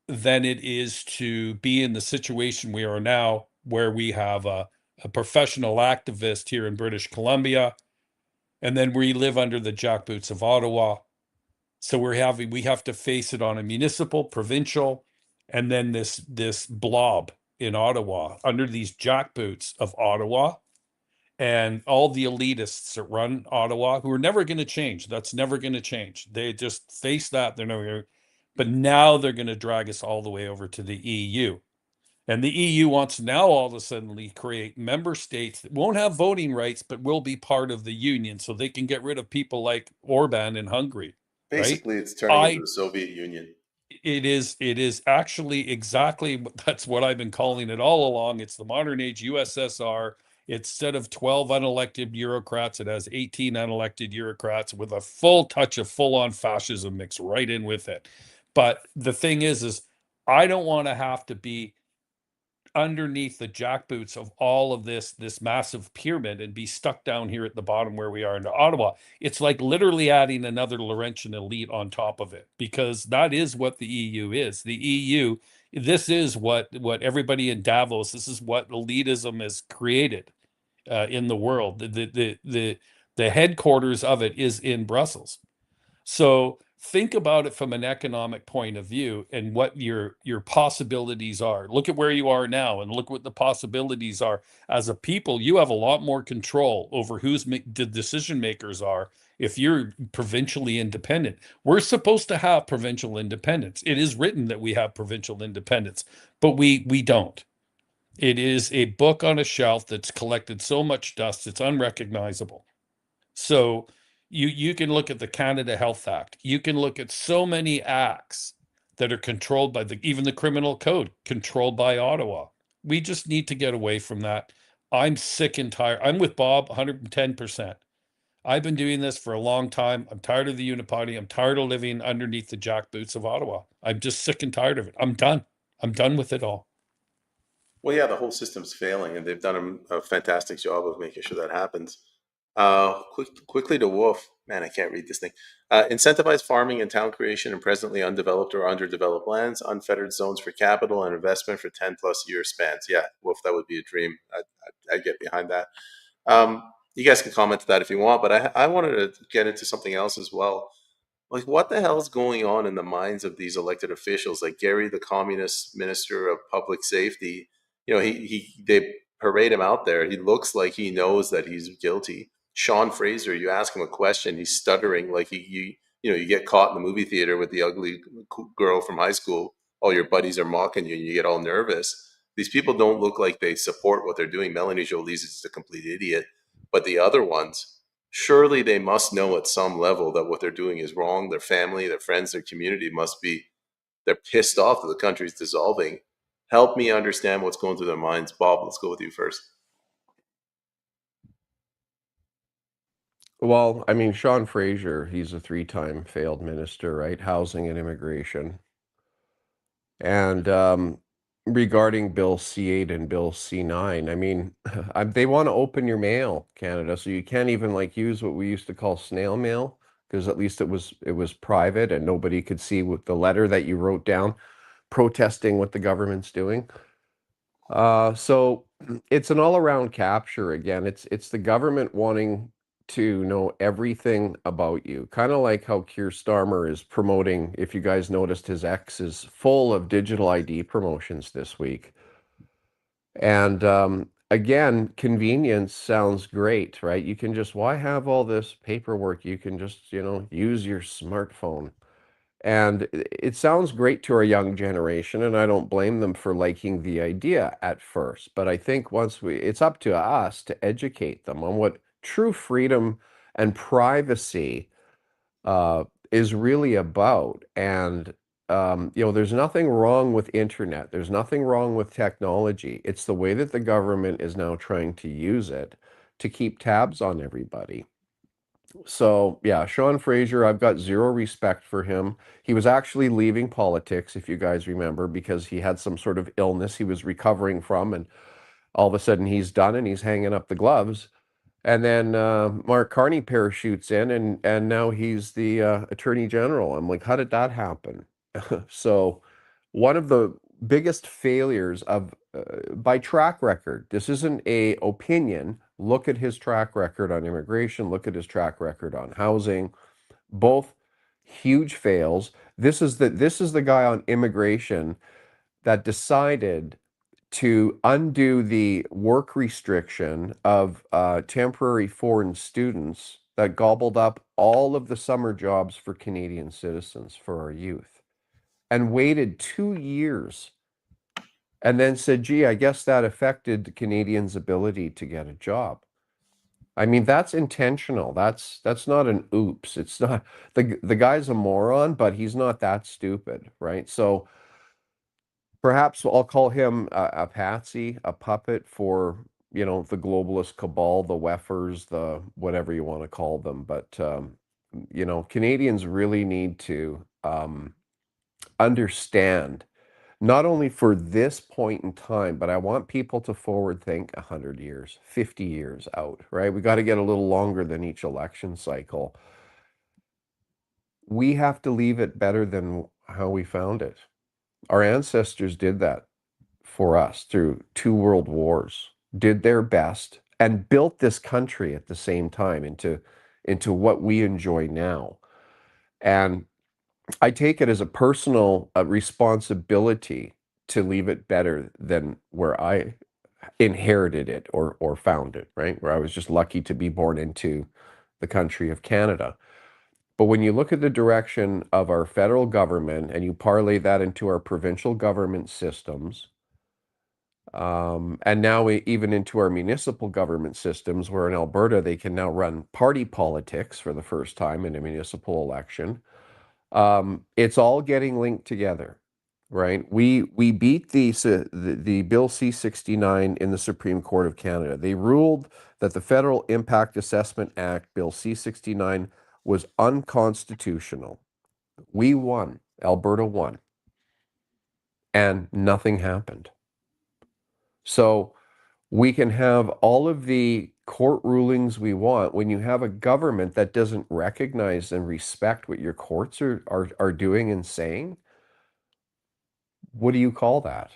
Speaker 2: than it is to be in the situation we are now, where we have a professional activist here in British Columbia, and then we live under the jackboots of Ottawa. So we have to face it on a municipal, provincial, and then this blob in Ottawa under these jackboots of Ottawa, and all the elitists that run Ottawa, who are never going to change. That's never going to change. They just face that. They're never gonna, but now they're going to drag us all the way over to the EU. And the EU wants now all of a sudden create member states that won't have voting rights, but will be part of the union, so they can get rid of people like Orban in Hungary, right?
Speaker 1: Basically, it's turning into
Speaker 2: I
Speaker 1: the Soviet Union.
Speaker 2: it is actually exactly that's what I've been calling it all along. It's the modern age USSR. Instead of 12 unelected bureaucrats, it has 18 unelected bureaucrats with a full touch of full-on fascism mixed right in with it. But the thing is I don't want to have to be underneath the jackboots of all of this massive pyramid and be stuck down here at the bottom where we are in Ottawa. It's like literally adding another Laurentian elite on top of it, because that is what the EU is. The EU, this is what everybody in Davos, this is what elitism has created in the world. The headquarters of it is in Brussels. So think about it from an economic point of view and what your possibilities are. Look at where you are now and look what the possibilities are. As a people, you have a lot more control over who's the decision makers are if you're provincially independent. We're supposed to have provincial independence. It is written that we have provincial independence, but we don't. It is a book on a shelf that's collected so much dust it's unrecognizable. So you can look at the Canada Health Act. You can look at so many acts that are controlled by even the criminal code controlled by Ottawa. We just need to get away from that. I'm sick and tired. I'm with Bob 110%. I've been doing this for a long time. I'm tired of the uniparty. I'm tired of living underneath the jackboots of Ottawa. I'm just sick and tired of it. I'm done. I'm done with it all.
Speaker 1: Well, yeah, the whole system's failing, and they've done a fantastic job of making sure that happens. Quickly to Wolf, man, I can't read this thing. Incentivize farming and town creation in presently undeveloped or underdeveloped lands, unfettered zones for capital and investment for 10+ year spans. Yeah, Wolf, that would be a dream. I'd get behind that. You guys can comment to that if you want, but I wanted to get into something else as well. Like, what the hell is going on in the minds of these elected officials? Like Gary, the communist minister of public safety, they parade him out there. He looks like he knows that he's guilty. Sean Fraser, you ask him a question, he's stuttering like you get caught in the movie theater with the ugly girl from high school. All your buddies are mocking you, and you get all nervous. These people don't look like they support what they're doing. Melanie Jolie's is a complete idiot, but the other ones, surely they must know at some level that what they're doing is wrong. Their family, their friends, their community must be. They're pissed off that the country's dissolving. Help me understand what's going through their minds. Bob, let's go with you first.
Speaker 3: Well, I mean, Sean Fraser, he's a 3-time failed minister, right? Housing and immigration. And regarding Bill C8 and Bill C9, I mean, they want to open your mail, Canada, so you can't even like use what we used to call snail mail, because at least it was private and nobody could see what the letter that you wrote down protesting what the government's doing. So it's an all-around capture again. It's the government wanting to know everything about you. Kind of like how Keir Starmer is promoting, if you guys noticed, his X is full of digital ID promotions this week. And again, convenience sounds great, right? You can just, why have all this paperwork? You can just, use your smartphone. And it sounds great to our young generation, and I don't blame them for liking the idea at first. But I think it's up to us to educate them on what true freedom and privacy is really about. And there's nothing wrong with internet. There's nothing wrong with technology. It's the way that the government is now trying to use it to keep tabs on everybody. So, yeah, Sean Fraser, I've got zero respect for him. He was actually leaving politics, if you guys remember, because he had some sort of illness he was recovering from, and all of a sudden he's done and he's hanging up the gloves. And then Mark Carney parachutes in, and now he's the Attorney General. I'm like, how did that happen? So, one of the biggest failures of by track record. This isn't a opinion. Look at his track record on immigration. Look at his track record on housing. Both huge fails. This is the guy on immigration that decided to undo the work restriction of temporary foreign students that gobbled up all of the summer jobs for Canadian citizens for our youth, and waited 2 years and then said, gee, I guess that affected Canadians' ability to get a job. I mean, that's intentional. That's not an oops. It's not, the guy's a moron, but he's not that stupid, right? So perhaps I'll call him a patsy, a puppet for, the globalist cabal, the weffers, the whatever you want to call them. But Canadians really need to understand, not only for this point in time, but I want people to forward think 100 years, 50 years out, right? We got to get a little longer than each election cycle. We have to leave it better than how we found it. Our ancestors did that for us through 2 world wars, did their best, and built this country at the same time into what we enjoy now. And I take it as a personal responsibility to leave it better than where I inherited it or found it, right? Where I was just lucky to be born into the country of Canada. But when you look at the direction of our federal government and you parlay that into our provincial government systems, and now even into our municipal government systems, where in Alberta they can now run party politics for the first time in a municipal election. It's all getting linked together, right? We beat the Bill C-69 in the Supreme Court of Canada. They ruled that the Federal Impact Assessment Act, Bill C-69, was unconstitutional. We won. Alberta won. And nothing happened. So we can have all of the court rulings we want. When you have a government that doesn't recognize and respect what your courts are doing and saying, what do you call that?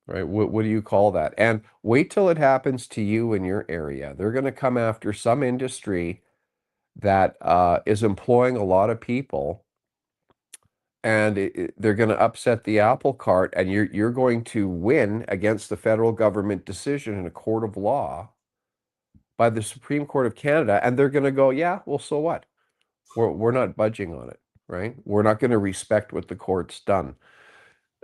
Speaker 3: Right? What do you call that? And wait till it happens to you in your area. They're going to come after some industry that is employing a lot of people, and they're going to upset the apple cart, and you're going to win against the federal government decision in a court of law by the Supreme Court of Canada, and they're going to go, yeah, well, so what? We're not budging on it, right? We're not going to respect what the court's done.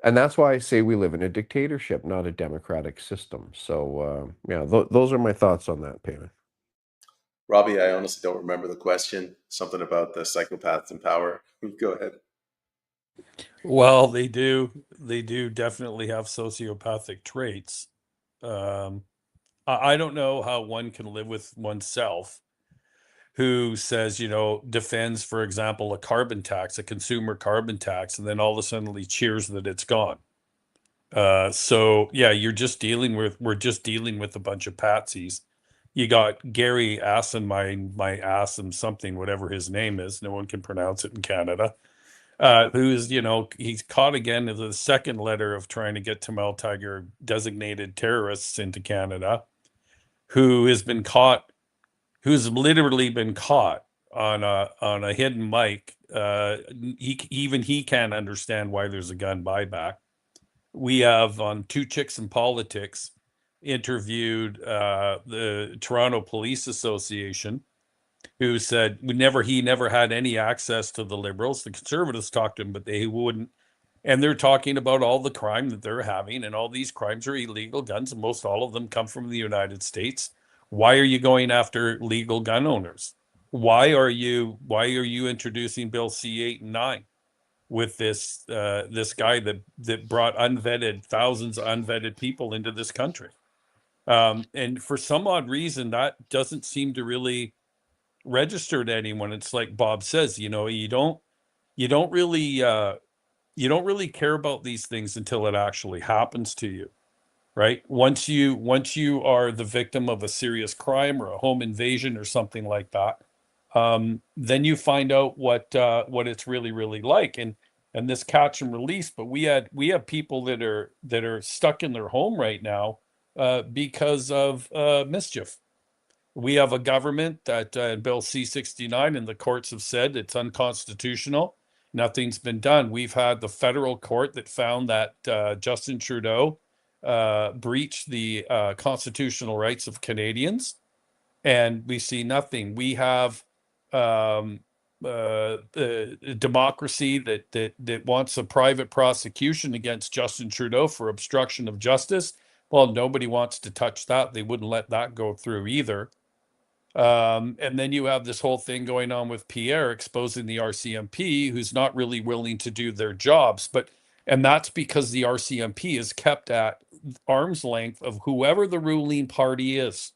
Speaker 3: And that's why I say we live in a dictatorship, not a democratic system. So, yeah, those are my thoughts on that, Payman.
Speaker 1: Robbie, I honestly don't remember the question. Something about the psychopaths in power. Go ahead.
Speaker 2: Well, they do definitely have sociopathic traits. I don't know how one can live with oneself who says, defends, for example, a carbon tax, a consumer carbon tax, and then all of a sudden he cheers that it's gone. So yeah, we're just dealing with a bunch of patsies. You got Gary Assen, my Assen something, whatever his name is, no one can pronounce it in Canada. Who's, he's caught again in the second letter of trying to get Tamil Tiger designated terrorists into Canada, who's literally been caught on a hidden mic. He can't understand why there's a gun buyback. We have on Two Chicks in Politics interviewed the Toronto Police Association, who said he never had any access to the Liberals. The Conservatives talked to him, but they wouldn't. And they're talking about all the crime that they're having, and all these crimes are illegal guns, and most all of them come from the United States. Why are you going after legal gun owners? Why are you introducing Bill C-8 and 9 with this guy that brought thousands of unvetted people into this country? And for some odd reason, that doesn't seem to really register to anyone. It's like Bob says, you don't really care about these things until it actually happens to you, right? Once you are the victim of a serious crime or a home invasion or something like that, then you find out what it's really like. And this catch and release. But we have people that are stuck in their home right now because of mischief. We have a government that Bill C-69 and the courts have said it's unconstitutional. Nothing's been done. We've had the federal court that found that Justin Trudeau breached the constitutional rights of Canadians, and we see nothing. We have a democracy that wants a private prosecution against Justin Trudeau for obstruction of justice. Well, nobody wants to touch that. They wouldn't let that go through either. And then you have this whole thing going on with Pierre exposing the RCMP, who's not really willing to do their jobs. And that's because the RCMP is kept at arm's length of whoever the ruling party is.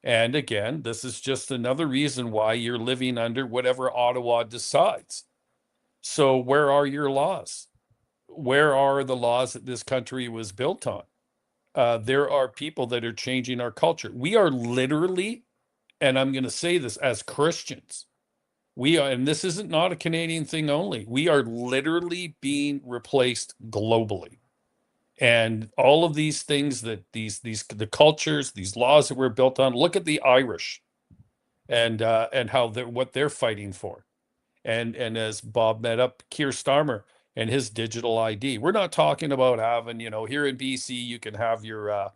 Speaker 2: And again, this is just another reason why you're living under whatever Ottawa decides. So where are your laws? Where are the laws that this country was built on? There are people that are changing our culture. We are literally, and I'm going to say this as Christians, and this isn't not a Canadian thing only, we are literally being replaced globally. And all of these things that the cultures, these laws that we're built on, look at the Irish and how what they're fighting for. And as Bob met up Keir Starmer and his digital ID. We're not talking about having, here in BC, you can have your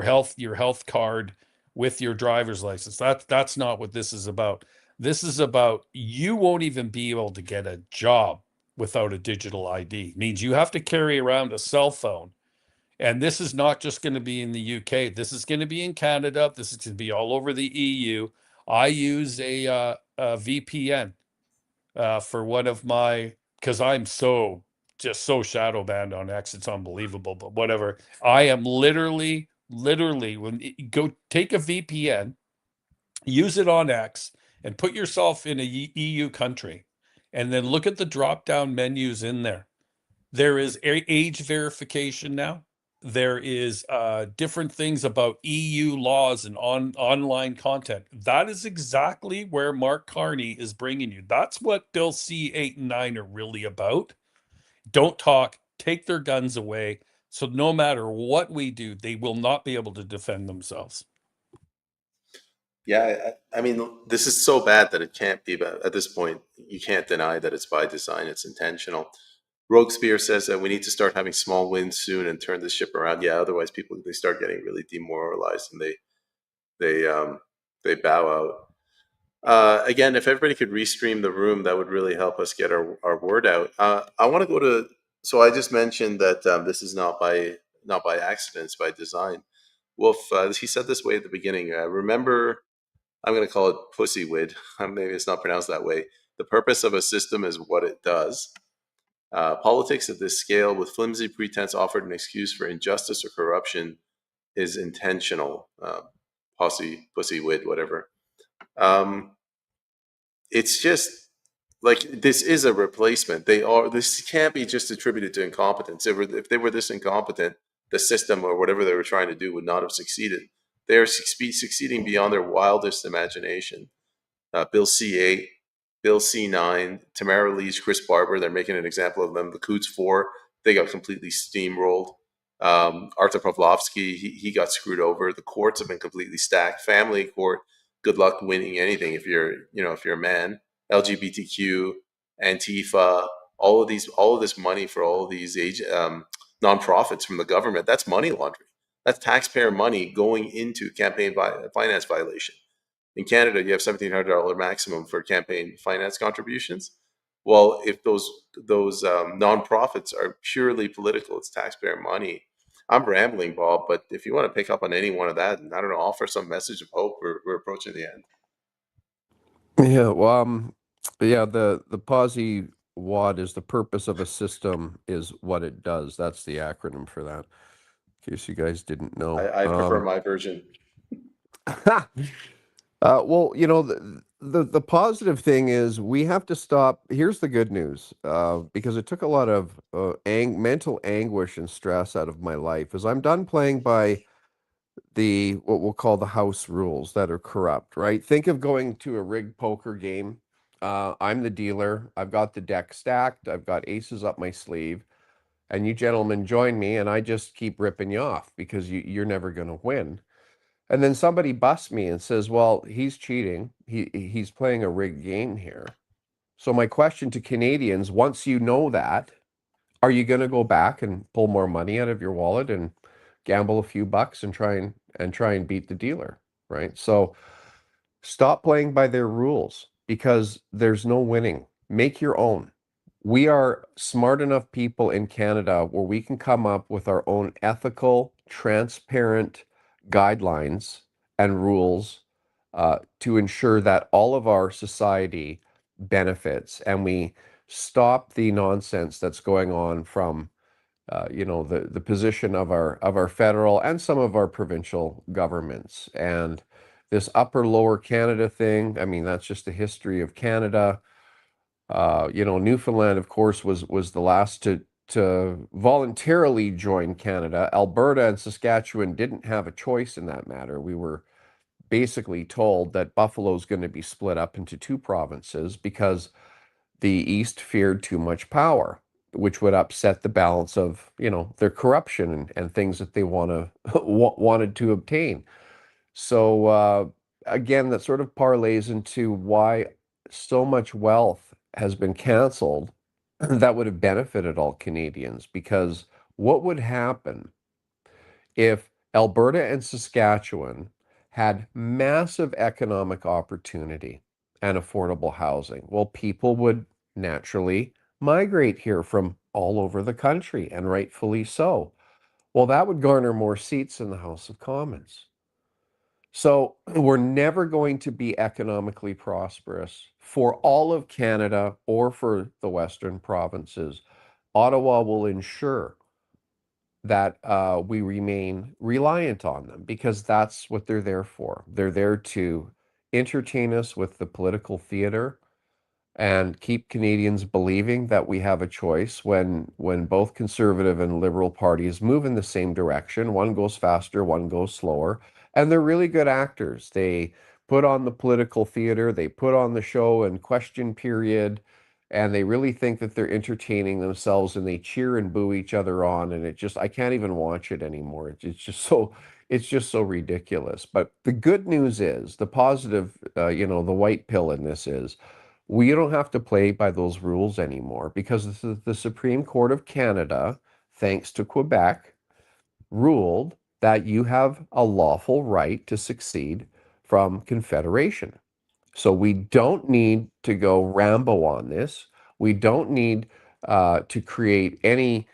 Speaker 2: health card with your driver's license. That's not what this is about. This is about you won't even be able to get a job without a digital ID. It means you have to carry around a cell phone. And this is not just going to be in the UK. This is going to be in Canada. This is going to be all over the EU. I use a VPN for one of my, because I'm so shadow banned on X, it's unbelievable. But whatever, I am literally when go take a VPN, use it on X, and put yourself in a EU country, and then look at the drop down menus in there. There is age verification now. There is different things about EU laws and online content. That is exactly where Mark Carney is bringing you. That's what Bill C-8 and 9 are really about. Don't talk, take their guns away. So no matter what we do, they will not be able to defend themselves.
Speaker 1: Yeah, I mean, this is so bad that it can't be. But at this point, you can't deny that it's by design. It's intentional. Rogue Spear says that we need to start having small wins soon and turn this ship around. Yeah, otherwise people they start getting really demoralized and they bow out. Again, if everybody could restream the room, that would really help us get our word out. I want to go to. So I just mentioned that this is not by accident, it's by design. Wolf, he said this way at the beginning. Remember, I'm going to call it pussywid. Maybe it's not pronounced that way. The purpose of a system is what it does. Politics at this scale, with flimsy pretense offered an excuse for injustice or corruption, is intentional. Pussywid, whatever. It's just like this is a replacement. This can't be just attributed to incompetence. If they were this incompetent, the system or whatever they were trying to do would not have succeeded. They are succeeding beyond their wildest imagination. Bill C8, Bill C9, Tamara Leach, Chris Barber, they're making an example of them. The Coots 4, they got completely steamrolled. Arthur Pavlovsky, he got screwed over. The courts have been completely stacked. Family court, good luck winning anything if you're a man. LGBTQ, Antifa, all of this money for all of these nonprofits from the government, that's money laundering. That's taxpayer money going into campaign finance violation. In Canada, you have $1,700 maximum for campaign finance contributions. Well, if those nonprofits are purely political, it's taxpayer money. I'm rambling, Bob, but if you want to pick up on any one of that, and I don't know, offer some message of hope. We're approaching the end.
Speaker 3: Yeah, well, yeah, the posi WAD is the purpose of a system is what it does. That's the acronym for that. In case you guys didn't know.
Speaker 1: I prefer my version.
Speaker 3: Well, the positive thing is we have to stop. Here's the good news, because it took a lot of mental anguish and stress out of my life. Is I'm done playing by what we'll call the house rules that are corrupt, right? Think of going to a rigged poker game. I'm the dealer. I've got the deck stacked. I've got aces up my sleeve, and you gentlemen join me, and I just keep ripping you off because you're never going to win. And then somebody busts me and says, well, he's cheating. He's playing a rigged game here. So my question to Canadians, once you know that, are you going to go back and pull more money out of your wallet and gamble a few bucks and try and beat the dealer, right? So stop playing by their rules because there's no winning. Make your own. We are smart enough people in Canada where we can come up with our own ethical, transparent guidelines and rules to ensure that all of our society benefits, and we stop the nonsense that's going on from the position of our federal and some of our provincial governments. And this upper lower Canada thing, I mean, that's just the history of Canada. Newfoundland, of course, was the last to voluntarily join Canada. Alberta and Saskatchewan didn't have a choice in that matter. We were basically told that Buffalo's going to be split up into two provinces because the East feared too much power, which would upset the balance of, their corruption and things that they wanted to obtain. So again, that sort of parlays into why so much wealth has been canceled that would have benefited all Canadians. Because what would happen if Alberta and Saskatchewan had massive economic opportunity and affordable housing? Well, people would naturally migrate here from all over the country, and rightfully so. Well, that would garner more seats in the House of Commons. So we're never going to be economically prosperous for all of Canada or for the Western provinces. Ottawa will ensure that we remain reliant on them because that's what they're there for. They're there to entertain us with the political theater and keep Canadians believing that we have a choice when both conservative and liberal parties move in the same direction. One goes faster, one goes slower, and they're really good actors. They put on the political theater, they put on the show and question period, and they really think that they're entertaining themselves, and they cheer and boo each other on, and I can't even watch it anymore. It's just so ridiculous. But the good news is, the positive, the white pill in this is, we don't have to play by those rules anymore because the Supreme Court of Canada, thanks to Quebec, ruled that you have a lawful right to succeed from Confederation. So we don't need to go Rambo on this. We don't need to create any,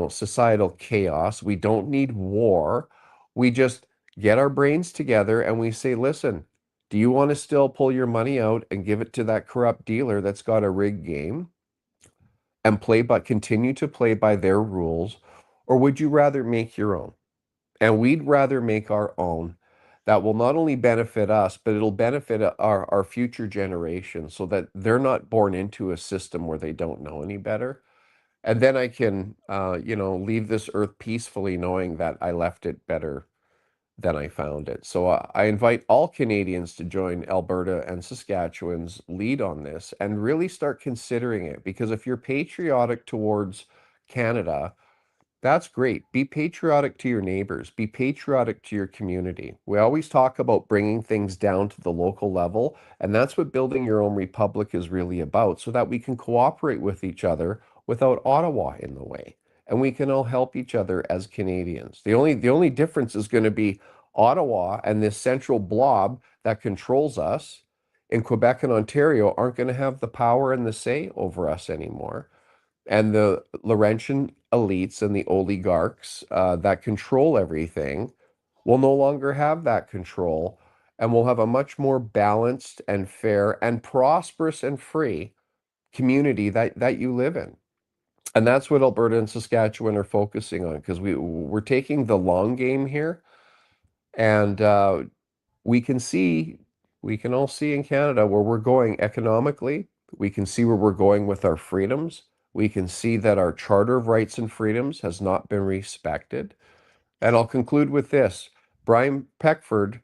Speaker 3: societal chaos. We don't need war. We just get our brains together and we say, listen, do you want to still pull your money out and give it to that corrupt dealer that's got a rigged game and continue to play by their rules, or would you rather make your own? And we'd rather make our own that will not only benefit us, but it'll benefit our future generations so that they're not born into a system where they don't know any better. And then I can, leave this earth peacefully knowing that I left it better than I found it. So I invite all Canadians to join Alberta and Saskatchewan's lead on this and really start considering it. Because if you're patriotic towards Canada, that's great. Be patriotic to your neighbors. Be patriotic to your community. We always talk about bringing things down to the local level, and that's what building your own republic is really about, so that we can cooperate with each other without Ottawa in the way, and we can all help each other as Canadians. The only difference is going to be Ottawa and this central blob that controls us in Quebec and Ontario aren't going to have the power and the say over us anymore, and the Laurentian elites and the oligarchs that control everything will no longer have that control, and we'll have a much more balanced and fair and prosperous and free community that you live in. And that's what Alberta and Saskatchewan are focusing on, because we're taking the long game here, and we can see, we can all see in Canada where we're going economically. We can see where we're going with our freedoms. We can see that our Charter of Rights and Freedoms has not been respected. And I'll conclude with this. Brian Peckford,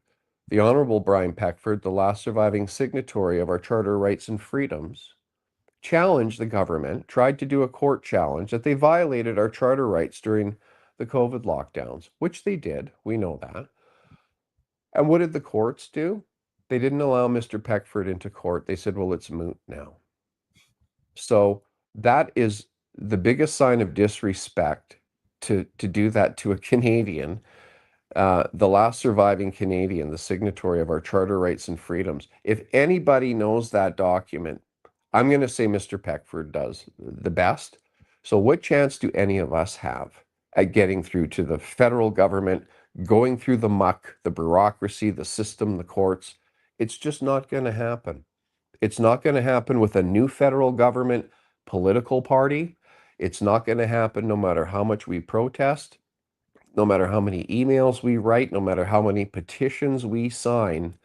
Speaker 3: the Honorable Brian Peckford, the last surviving signatory of our Charter of Rights and Freedoms, challenged the government, tried to do a court challenge that they violated our charter rights during the COVID lockdowns, which they did. We know that. And what did the courts do? They didn't allow Mr. Peckford into court. They said, well, it's moot now. So that is the biggest sign of disrespect to do that to a Canadian, the last surviving Canadian, the signatory of our Charter Rights and Freedoms. If anybody knows that document, I'm going to say Mr. Peckford does the best. So what chance do any of us have at getting through to the federal government, going through the muck, the bureaucracy, the system, the courts? It's just not going to happen. It's not going to happen with a new federal government political party. It's not going to happen no matter how much we protest, no matter how many emails we write, no matter how many petitions we sign.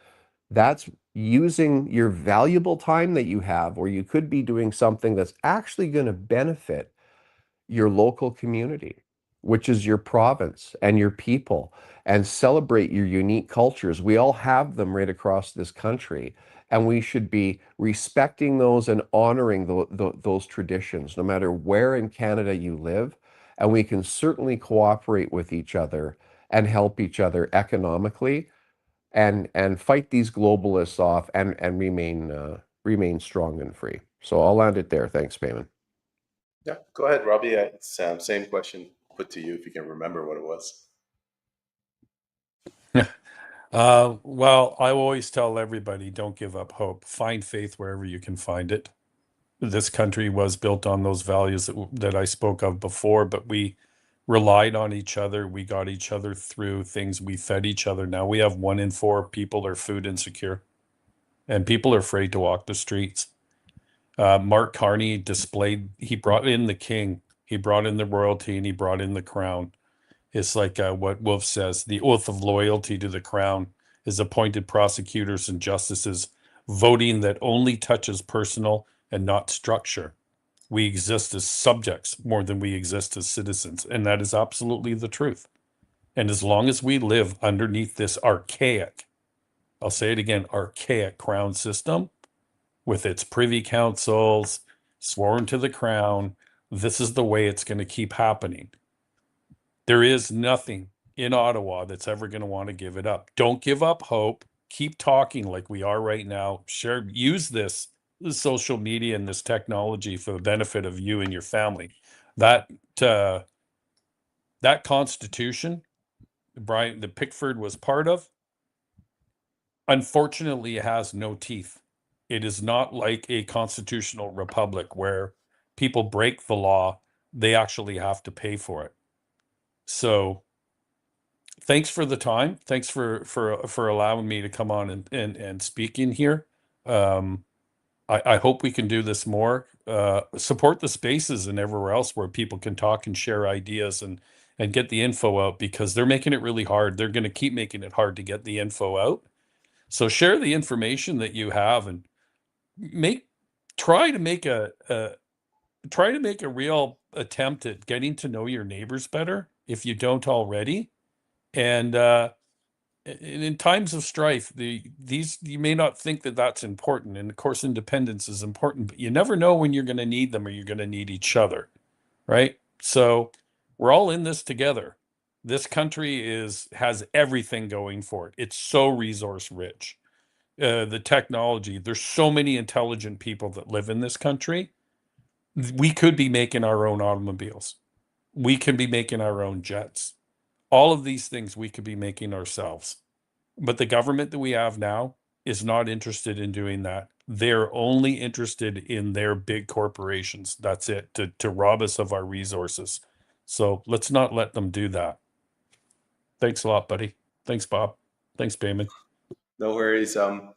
Speaker 3: That's using your valuable time that you have, or you could be doing something that's actually going to benefit your local community, which is your province and your people, and celebrate your unique cultures. We all have them right across this country, and we should be respecting those and honoring those traditions, no matter where in Canada you live. And we can certainly cooperate with each other and help each other economically, and fight these globalists off, and remain strong and free. So I'll land it there. Thanks, Payman.
Speaker 1: Yeah, go ahead, Robbie. It's same question put to you if you can remember what it was.
Speaker 2: Well, I always tell everybody, don't give up hope. Find faith wherever you can find it. This country was built on those values that I spoke of before, but we relied on each other. We got each other through things. We fed each other. Now we have 1 in 4 people are food insecure, and people are afraid to walk the streets. Mark Carney he brought in the king, he brought in the royalty, and he brought in the crown. It's like what Wolf says, the oath of loyalty to the crown is appointed prosecutors and justices, voting that only touches personal and not structure. We exist as subjects more than we exist as citizens, and that is absolutely the truth. And as long as we live underneath this archaic, I'll say it again, archaic crown system, with its privy councils, sworn to the crown, this is the way it's going to keep happening. There is nothing in Ottawa that's ever going to want to give it up. Don't give up hope. Keep talking like we are right now. Use this social media and this technology for the benefit of you and your family. That Constitution, Brian, the Pickford was part of, unfortunately, it has no teeth. It is not like a constitutional republic where people break the law, they actually have to pay for it. So thanks for the time. Thanks for allowing me to come on and speak in here. I hope we can do this more. Support the spaces and everywhere else where people can talk and share ideas and get the info out, because they're making it really hard. They're going to keep making it hard to get the info out. So share the information that you have and try to make a real attempt at getting to know your neighbors better if you don't already. And in times of strife, these you may not think that that's important, and of course independence is important, but you never know when you're going to need them or you're going to need each other, right? So we're all in this together. This country has everything going for it. It's so resource rich. The technology, there's so many intelligent people that live in this country. We could be making our own automobiles. We can be making our own jets. All of these things we could be making ourselves. But the government that we have now is not interested in doing that. They're only interested in their big corporations. That's it, to rob us of our resources. So let's not let them do that. Thanks a lot, buddy. Thanks, Bob. Thanks, Payman.
Speaker 1: No worries. Well,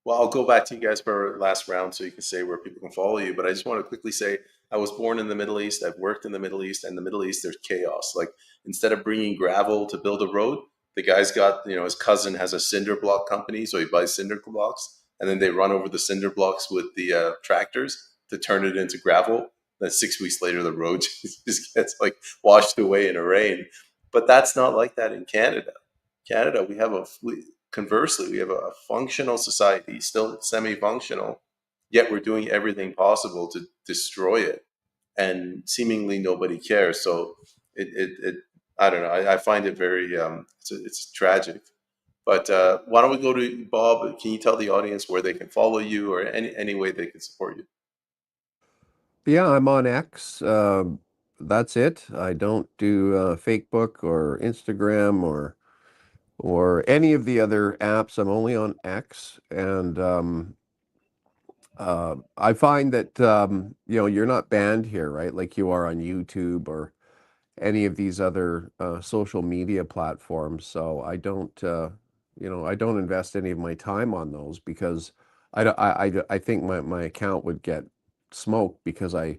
Speaker 1: I'll go back to you guys for our last round so you can say where people can follow you. But I just want to quickly say I was born in the Middle East. I've worked in the Middle East, and the Middle East, there's chaos. Like, instead of bringing gravel to build a road, the guy's got, his cousin has a cinder block company, so he buys cinder blocks, and then they run over the cinder blocks with the tractors to turn it into gravel. Then 6 weeks later, the road just gets like washed away in a rain. But that's not like that in Canada. Canada, conversely, we have a functional society, still semi-functional, yet we're doing everything possible to destroy it, and seemingly nobody cares. So I don't know. I find it very it's tragic. But why don't we go to Bob? Can you tell the audience where they can follow you, or any way they can support you?
Speaker 3: Yeah, I'm on X. That's it. I don't do Facebook or Instagram or any of the other apps. I'm only on X, and I find that you're not banned here, right? Like you are on YouTube or any of these other social media platforms. So I don't invest any of my time on those because I think my account would get smoked because I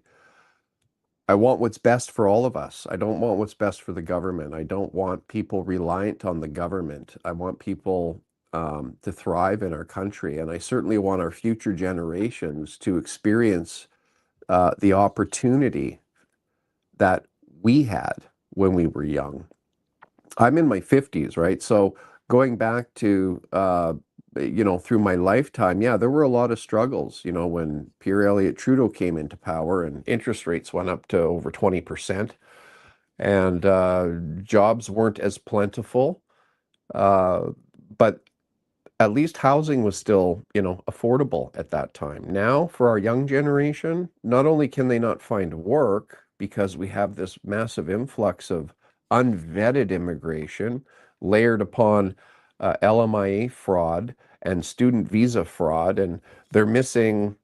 Speaker 3: want what's best for all of us. I don't want what's best for the government. I don't want people reliant on the government. I want people to thrive in our country. And I certainly want our future generations to experience the opportunity that we had when we were young. I'm in my 50s, right? So going back to, through my lifetime, yeah, there were a lot of struggles, when Pierre Elliott Trudeau came into power and interest rates went up to over 20% and jobs weren't as plentiful. But at least housing was still, affordable at that time. Now, for our young generation, not only can they not find work because we have this massive influx of unvetted immigration layered upon LMIA fraud and student visa fraud, and they're missing,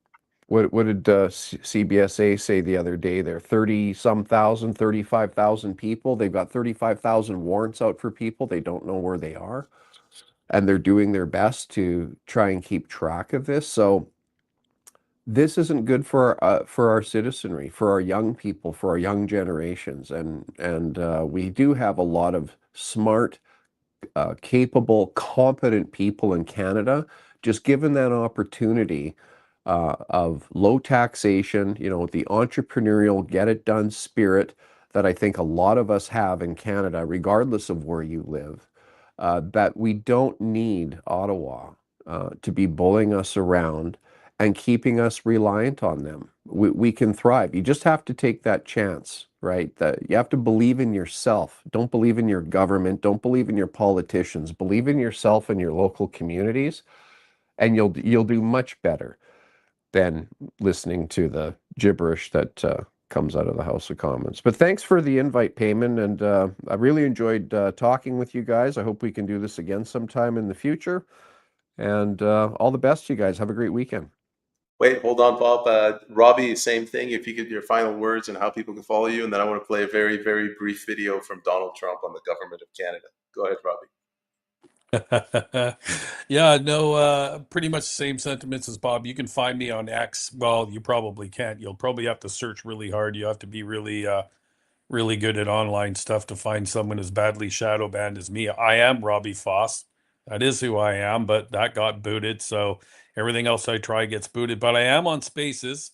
Speaker 3: what did CBSA say the other day? They're 35,000 people. They've got 35,000 warrants out for people. They don't know where they are. And they're doing their best to try and keep track of this. So this isn't good for our citizenry, for our young people, for our young generations. And we do have a lot of smart, capable, competent people in Canada. Just given that opportunity of low taxation, the entrepreneurial, get it done spirit that I think a lot of us have in Canada, regardless of where you live. That we don't need Ottawa to be bullying us around and keeping us reliant on them. We can thrive. You just have to take that chance, right? That you have to believe in yourself. Don't believe in your government. Don't believe in your politicians. Believe in yourself and your local communities, and you'll do much better than listening to the gibberish that comes out of the House of Commons. But thanks for the invite, Payman, and I really enjoyed talking with you guys. I hope we can do this again sometime in the future. And all the best to you guys. Have a great weekend.
Speaker 1: Wait, hold on, Bob. Robbie, same thing. If you could, your final words and how people can follow you, and then I want to play a very, very brief video from Donald Trump on the government of Canada. Go ahead, Robbie.
Speaker 2: Yeah, no, pretty much the same sentiments as Bob. You can find me on X. Well, you probably can't. You'll probably have to search really hard. You have to be really good at online stuff to find someone as badly shadow banned as me. I am Robbie Foss. That is who I am, but that got booted. So everything else I try gets booted. But I am on Spaces.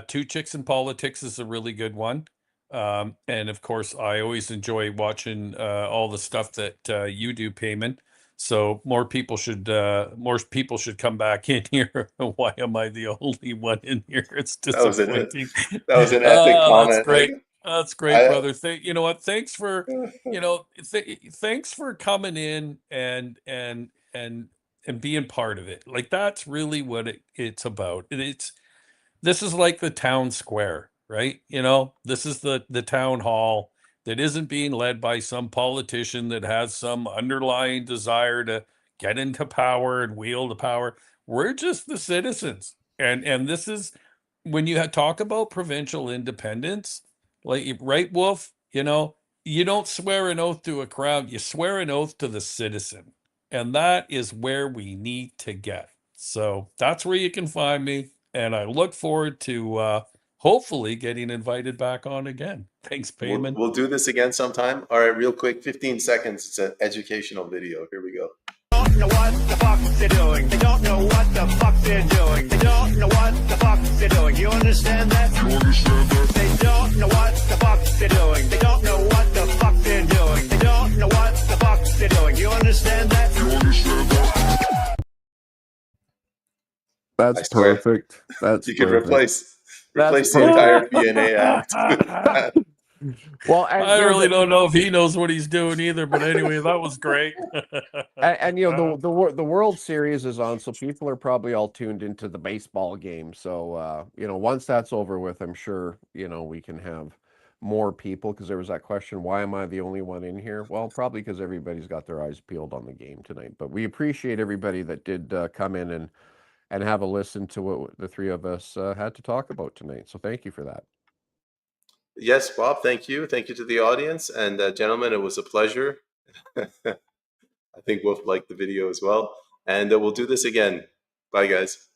Speaker 2: Two Chicks in Politics is a really good one. And of course, I always enjoy watching all the stuff that you do, Payman. So more people should come back in here. Why am I the only one in here? It's
Speaker 1: That was an
Speaker 2: disappointing.
Speaker 1: that was an epic
Speaker 2: That's
Speaker 1: comment.
Speaker 2: great. That's great,
Speaker 1: I,
Speaker 2: brother. You know what? Thanks for thanks for coming in and being part of it. Like that's really what it's about. This is like the town square, right? This is the town hall that isn't being led by some politician that has some underlying desire to get into power and wield the power. We're just the citizens. And this is when you talk about provincial independence, like right, Wolf, you don't swear an oath to a crowd, you swear an oath to the citizen. And that is where we need to get. So that's where you can find me. And I look forward to hopefully getting invited back on again. Thanks, Payman.
Speaker 1: we'll do this again sometime. All right, real quick, 15 seconds. It's an educational video. Here we go.
Speaker 4: Don't know what the fuck they're doing. They don't know what the fuck they're doing. They don't know what the fuck they're doing. You understand that? You understand that? They don't know what the fuck they're doing. They don't know what the fuck they're doing. They don't know what the fuck they're doing. You understand that? You understand that?
Speaker 3: That's perfect. That's
Speaker 1: you can
Speaker 3: perfect.
Speaker 1: replace
Speaker 3: That's
Speaker 1: the entire PNA Act with that.
Speaker 3: Well,
Speaker 2: I really don't know if he knows what he's doing either, but anyway, that was great.
Speaker 3: and the World Series is on, so people are probably all tuned into the baseball game. So once that's over with, I'm sure we can have more people, because there was that question, why am I the only one in here? Well, probably because everybody's got their eyes peeled on the game tonight. But we appreciate everybody that did come in and have a listen to what the three of us had to talk about tonight. So thank you for that.
Speaker 1: Yes, Bob, thank you. Thank you to the audience. And gentlemen, it was a pleasure. I think Wolf liked the video as well. And we'll do this again. Bye, guys.